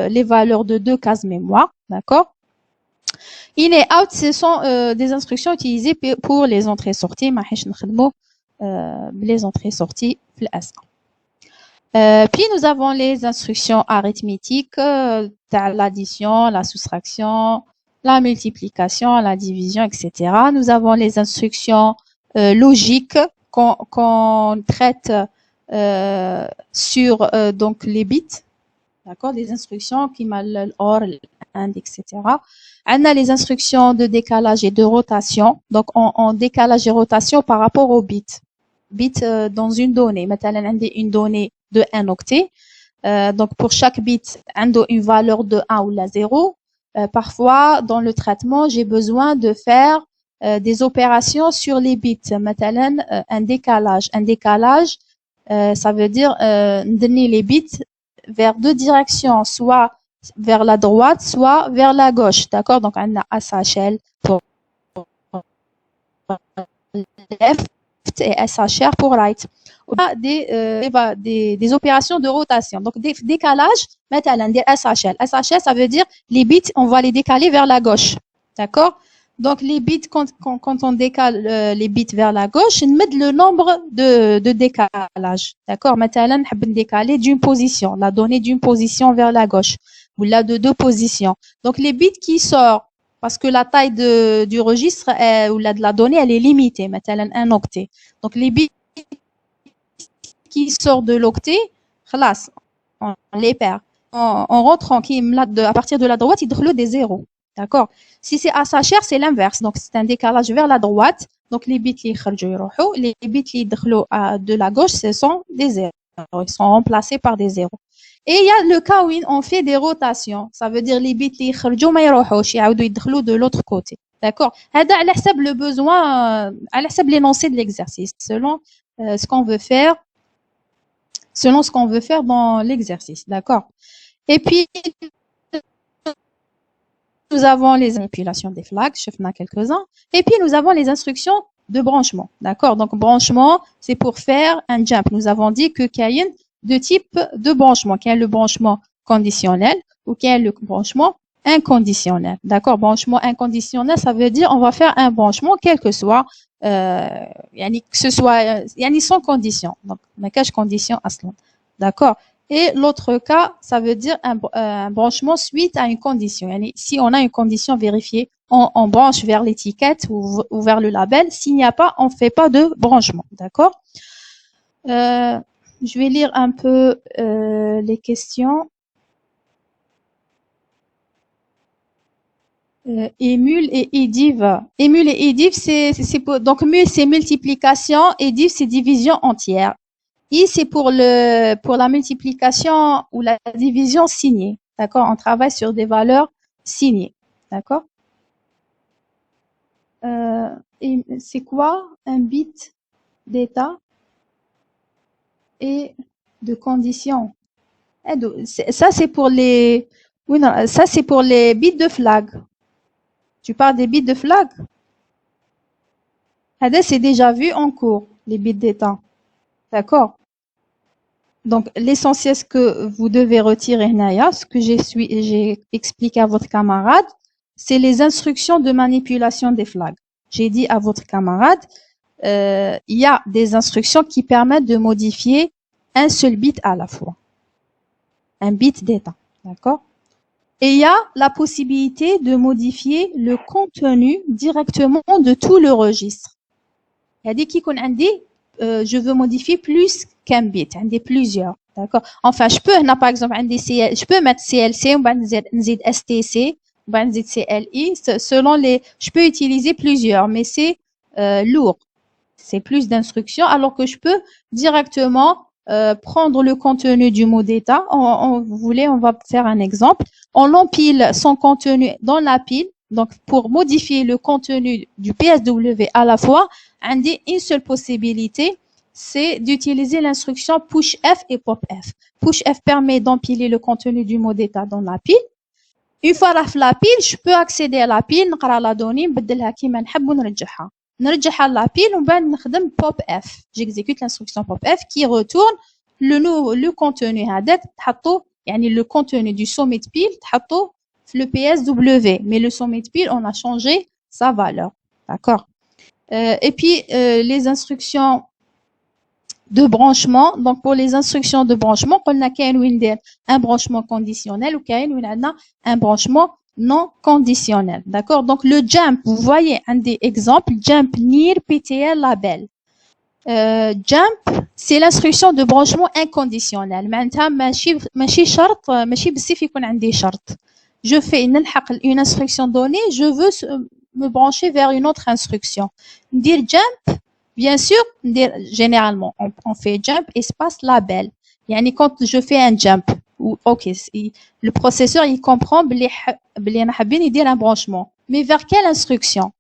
les valeurs de 2 cases mémoire, d'accord. In et out, ce sont des instructions utilisées pour les entrées-sorties. ما حيش نخدمو les entrées-sorties في الأسئلة. Puis nous avons les instructions arithmétiques, l'addition, la soustraction, la multiplication, la division, etc. Nous avons les instructions logiques qu'on traite sur donc les bits, d'accord, les instructions qui mal l'or, l'and, etc. On a les instructions de décalage et de rotation. Donc en décalage et rotation par rapport aux bits. Bits dans une donnée. Maintenant, on a une donnée de 1 octet. Donc pour chaque bit, on a une valeur de 1 ou la 0. Parfois, dans le traitement, j'ai besoin de faire des opérations sur les bits. Maintenant, un décalage. Un décalage, ça veut dire donner les bits vers deux directions, soit vers la droite, soit vers la gauche. D'accord? Donc, on a SHL pour left et SHR pour right. On a des opérations de rotation. Donc, des décalages, maintenant, des SHL. SHL, ça veut dire les bits, on va les décaler vers la gauche. D'accord? Donc, les bits, quand on décale les bits vers la gauche, on met le nombre de décalage. D'accord? Maintenant, on peut décaler d'une position, la donnée d'une position vers la gauche, ou là de deux positions. Donc, les bits qui sortent, parce que la taille du registre ou de la donnée, elle est limitée, maintenant, 1 octet. Donc, les bits qui sortent de l'octet, on les perd. On rentre à partir de la droite, il y des zéros. D'accord? Si c'est SHR, c'est l'inverse. Donc, c'est un décalage vers la droite. Donc, les bits qui sortent, les bits qui de la gauche, ce sont des zéros. Ils sont remplacés par des zéros. Et il y a le cas où on fait des rotations. Ça veut dire les bits qui sortent, ما يروحوش يعاودوا يدخلوا de l'autre côté. D'accord? هذا على حسب le besoin, على حسب l'énoncé de l'exercice, selon ce qu'on veut faire, dans l'exercice. D'accord? Et puis, nous avons les manipulations des flags, je fais quelques-uns. Et puis, nous avons les instructions de branchement. D'accord? Donc, branchement, c'est pour faire un jump. Nous avons dit que qu'il y a deux types de branchement. Qu'il y a le branchement conditionnel ou qu'il y a le branchement inconditionnel. D'accord? Branchement inconditionnel, ça veut dire on va faire un branchement quel que soit, que ce soit, sans condition. Donc, ma cache condition aslan. D'accord? Et l'autre cas, ça veut dire un branchement suite à une condition. Si on a une condition vérifiée, on branche vers l'étiquette ou vers le label. S'il n'y a pas, on ne fait pas de branchement. D'accord? Je vais lire un peu les questions. Émule et édiv. Émule et édiv, donc mul c'est multiplication, édiv c'est division entière. I, c'est pour la multiplication ou la division signée. D'accord? On travaille sur des valeurs signées. D'accord? C'est quoi un bit d'état et de condition? Ça, c'est pour les, oui, non, ça, c'est pour les bits de flag. Tu parles des bits de flag? C'est déjà vu en cours, les bits d'état. D'accord? Donc, l'essentiel, ce que vous devez retirer, Naya, ce que j'ai expliqué à votre camarade, c'est les instructions de manipulation des flags. J'ai dit à votre camarade, il y a des instructions qui permettent de modifier un seul bit à la fois. Un bit d'état. D'accord? Et il y a la possibilité de modifier le contenu directement de tout le registre. Il y a des qui connaissent je veux modifier plus qu'un bit, des plusieurs, d'accord. Enfin, je peux, par exemple, je peux mettre CLC, ou nzid STC, ou nzid CLI, selon je peux utiliser plusieurs, mais c'est lourd. C'est plus d'instructions, alors que je peux directement prendre le contenu du mot d'état. Vous voulez, on va faire un exemple. On empile son contenu dans la pile. Donc, pour modifier le contenu du PSW à la fois, une seule possibilité, c'est d'utiliser l'instruction push F et pop F. Push F permet d'empiler le contenu du mot d'état dans la pile. Une fois la pile, je peux accéder à la pile, نقرا la donnée, نبدلها كيما نحب ونرجعها. نرجعها la pile ومن بعد نخدم pop F. J'exécute l'instruction pop F qui retourne le contenu هذاك تحطوه يعني le contenu du sommet de pile تحطوه le PSW, mais le sommet de pile, on a changé sa valeur. D'accord? Et puis, les instructions de branchement. Donc, pour les instructions de branchement, on a un branchement conditionnel ou un branchement non conditionnel. D'accord? Donc, le jump, vous voyez un des exemples, jump near PTL label. jump c'est l'instruction de branchement inconditionnel معناتها ماشي شرط ماشي بزاف يكون عندي شرط je fais une instruction donnée je veux me brancher vers une autre instruction ندير jump bien sûr généralement on fait jump espace label يعني quand je fais un jump ok le processeur il comprend بلي انا حابين يدير un branchement mais vers quelle instruction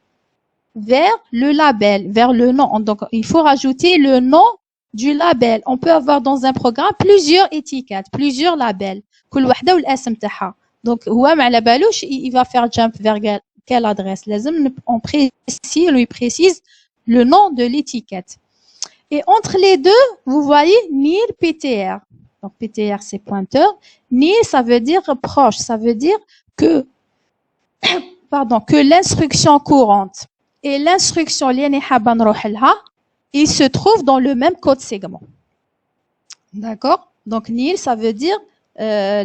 vers le label, vers le nom. Donc, il faut rajouter le nom du label. On peut avoir dans un programme plusieurs étiquettes, plusieurs labels. كل وحدة والاسم تاعها. Donc, هو ما على بالوش il va faire jump vers quelle adresse. لازم on précise, lui précise le nom de l'étiquette. Et entre les deux, vous voyez NIR PTR. Donc, PTR c'est pointeur. NIR ça veut dire proche, ça veut dire que que l'instruction courante et l'instruction اللي حابة نروح لها il se trouve dans le même code segment. D'accord? Donc NIL ça veut dire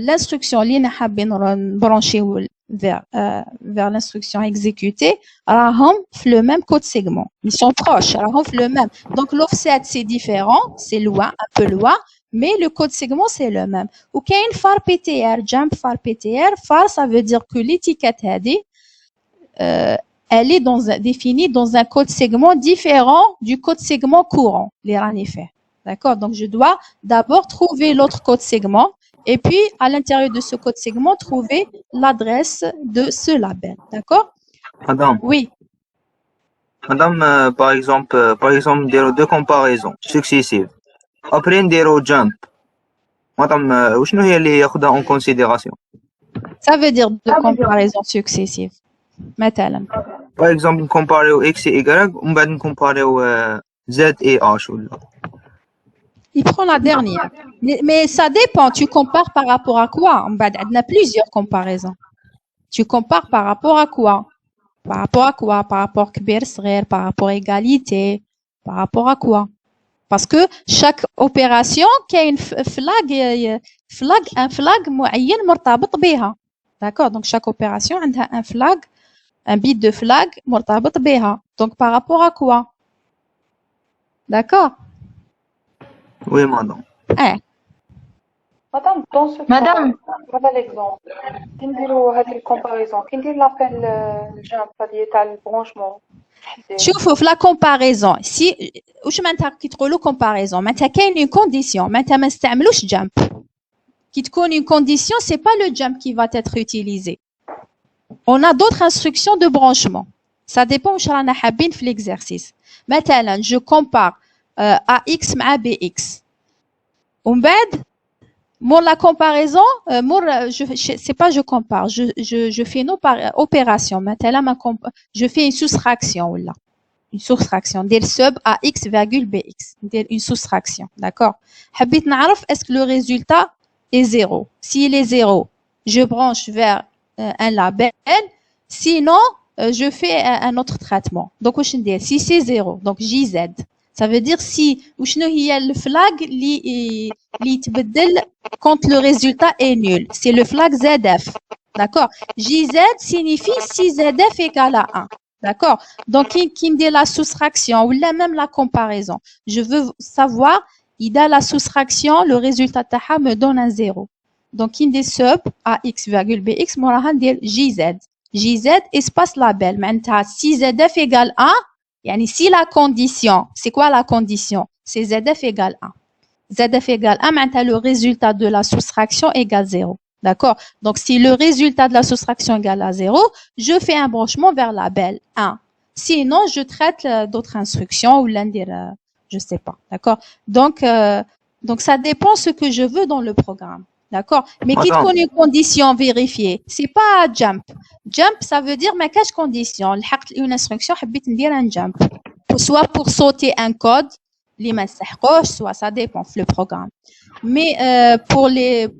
l'instruction اللي حابين نبرانشيو vers l'instruction exécutée راهم في le même code segment. Ils sont proches, راهم في le même. Donc l'offset c'est différent, c'est loin, un peu loin, mais le code segment c'est le même. وكاين far PTR, jump far PTR, far ça veut dire que l'étiquette هذه elle est définie dans un code segment différent du code segment courant, les ranifères. D'accord? Donc, je dois d'abord trouver l'autre code segment et puis, à l'intérieur de ce code segment, trouver l'adresse de ce label. D'accord? Madame, Oui. Madame, par exemple, deux comparaisons successives. Après, on jump. Madame, وشنو هي اللي ياخذها en considération? Ça veut dire deux comparaisons successives. مثلا. Par exemple, comparer X et Y, on va comparer Z et H. Il prend la dernière. Mais ça dépend. Tu compares par rapport à quoi? On a plusieurs comparaisons. Tu compares par rapport à quoi? Par rapport à quoi? Par rapport à كبير صغير, par rapport à égalité, par rapport à quoi? Parce que chaque opération كاين un flag معين مرتبط بها. D'accord? Donc chaque opération عندها un flag, un bit de flag مرتبط بها. Donc par rapport à quoi? D'accord? Oui, madame. Madame, dans ce Madame. cas, voilà l'exemple. كي نديرو هذه الكومباريزون كي ندير لابيل الجامب هذه تاع البرونشمون شوفوا في لا كومباريزون سي واش معناتها كي تقولوا كومباريزون معناتها كاين اون كونديسيون معناتها ما نستعملوش جامب كي تكون اون كونديسيون سي با لو جامب qui va être utilisé on a d'autres instructions de branchement ça dépend واش رانا حابين في l'exercice مثلا je compare AX مع BX ومن بعد pour la comparaison, c'est pas je compare, je fais une opération. Maintenant, je fais une soustraction là, une soustraction. Del sub à x virgule bx, une soustraction, d'accord. Habit n'arrif est-ce que le résultat est 0? S'il est 0, je branche vers un label. Sinon, je fais un autre traitement. Donc, si c'est 0, donc JZ. Ça veut dire si وشنو هي الفلاج اللي يتبدل quand le résultat est nul. C'est le flag ZF. D'accord? JZ signifie si ZF égale à 1. D'accord? Donc, qui me dit la soustraction ou même la comparaison. Je veux savoir, il a la soustraction, le résultat taha me donne un 0. Donc, qui me dit sub à x virgule bx, moi, on dire JZ. JZ espace label. Maintenant, si ZF égale 1, يعني si la condition, c'est quoi la condition? C'est ZF égale 1. ZF égale 1, maintenant le résultat de la soustraction égale 0. D'accord? Donc si le résultat de la soustraction égale à 0, je fais un branchement vers label 1. Sinon, je traite d'autres instructions ou l'un je sais pas. D'accord? Donc ça dépend ce que je veux dans le programme. D'accord? Mais qui connaît une condition vérifiée? C'est pas jump. Jump, ça veut dire ma cache condition. Une instruction, حبيت ندير un jump. Soit pour sauter un code, les ما نسحقوش, soit ça dépend le programme. Mais pour les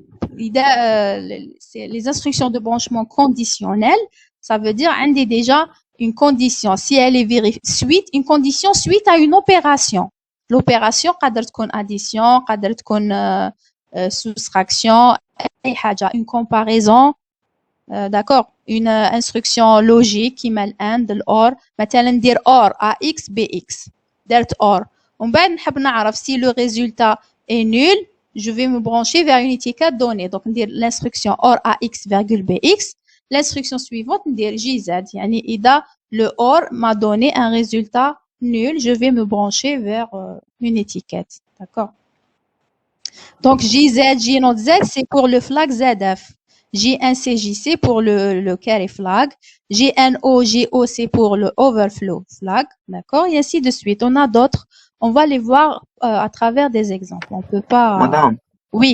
instructions de branchement conditionnel, ça veut dire عندي déjà une condition. Si elle est vérifiée, une condition suite à une opération. L'opération قادر تكون addition, قادر تكون soustraction, une comparaison, d'accord, une instruction logique qui mêle AND, OR, مثلا ندير OR AX BX, درت OR ومن بعد نحب نعرف si le résultat est nul, je vais me brancher vers une étiquette donnée. Donc ندير l'instruction or ax virgule bx. L'instruction suivante ندير jz. يعني إذا le or m'a donné un résultat nul, je vais me brancher vers une étiquette. D'accord? Donc JZ, J not Z, c'est pour le flag ZF. J1C, JC pour le carry flag. GNO, GO, c'est pour le overflow flag. D'accord? Et ainsi de suite. On a d'autres. On va les voir à travers des exemples. On peut pas. Madame, Oui.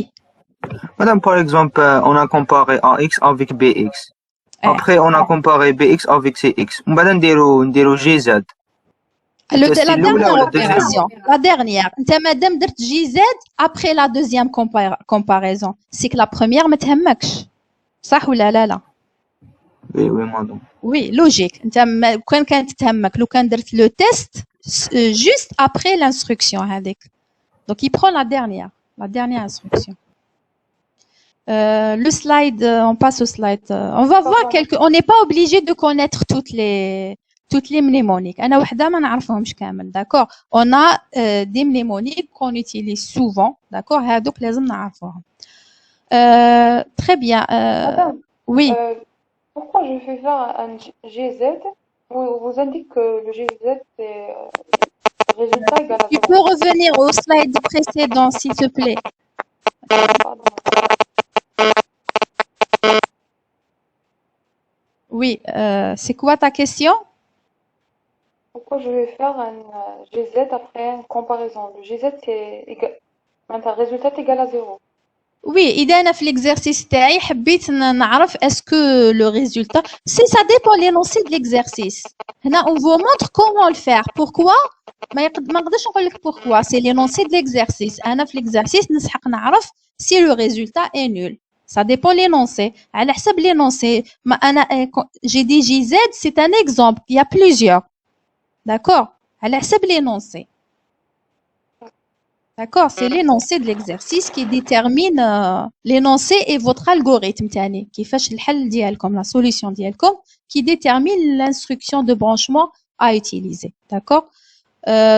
madame, par exemple, on a comparé AX avec BX. Après, on a comparé BX avec CX. On va dire GZ. La C'est l'oula dernière ou la deuxième? opération, la dernière. انت مادام درت JZ après la deuxième comparaison, c'est que la première ما تهمكش. صح ولا لا؟ Oui, oui, madame. Oui, logique. انت كان كانت تهمك لو كان درت le test juste après l'instruction هذيك. Donc il prend la dernière instruction. Le slide, on passe au slide. On va voir on n'est pas obligé de connaître toutes les mnémoniques. أنا وحدة ما نعرفهمش كامل, d'accord. On a des mnémoniques qu'on utilise souvent, d'accord. هادوك لازم نعرفوهم. Très bien. Madame, Oui. pourquoi je fais faire un GZ? Vous indique que le GZ, c'est résultat égal à Tu 0. peux revenir au slide précédent, s'il te plaît. Pardon. Oui. C'est quoi ta question? Pourquoi je vais faire un GZ après une comparaison? Le GZ, c'est égal. Un résultat égal à 0. Oui, إذا أنا في l'exercice تاعي حبيت نعرف est-ce que le résultat, ça dépend l'énoncé de l'exercice. هنا on vous montre comment le faire. Pourquoi? ما نقدرش نقول لك pourquoi. C'est l'énoncé de l'exercice. أنا في l'exercice نسحق نعرف si le résultat est nul. Ça dépend l'énoncé. على حسب l'énoncé. ما أنا j'ai dit JZ, c'est un exemple. Il y a plusieurs. D'accord? على حسب l'énoncé. D'accord, c'est l'énoncé de l'exercice qui détermine l'énoncé et votre algorithme تاني كيفاش الحل ديالكم, la solution ديالكم qui détermine l'instruction de branchement à utiliser. D'accord?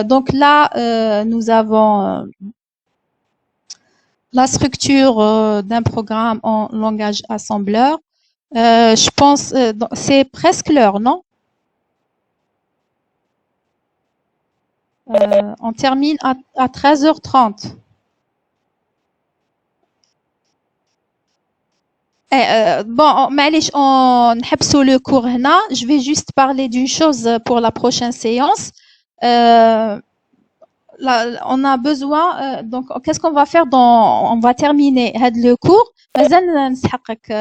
Donc là, nous avons la structure d'un programme en langage assembleur. Je pense, c'est presque l'heure, non? On termine à 13h30. Bon, معليش, نحبسوا le cours هنا. Je vais juste parler d'une chose pour la prochaine séance. On a besoin, donc qu'est-ce qu'on va faire on va terminer le cours. مازال نسحقك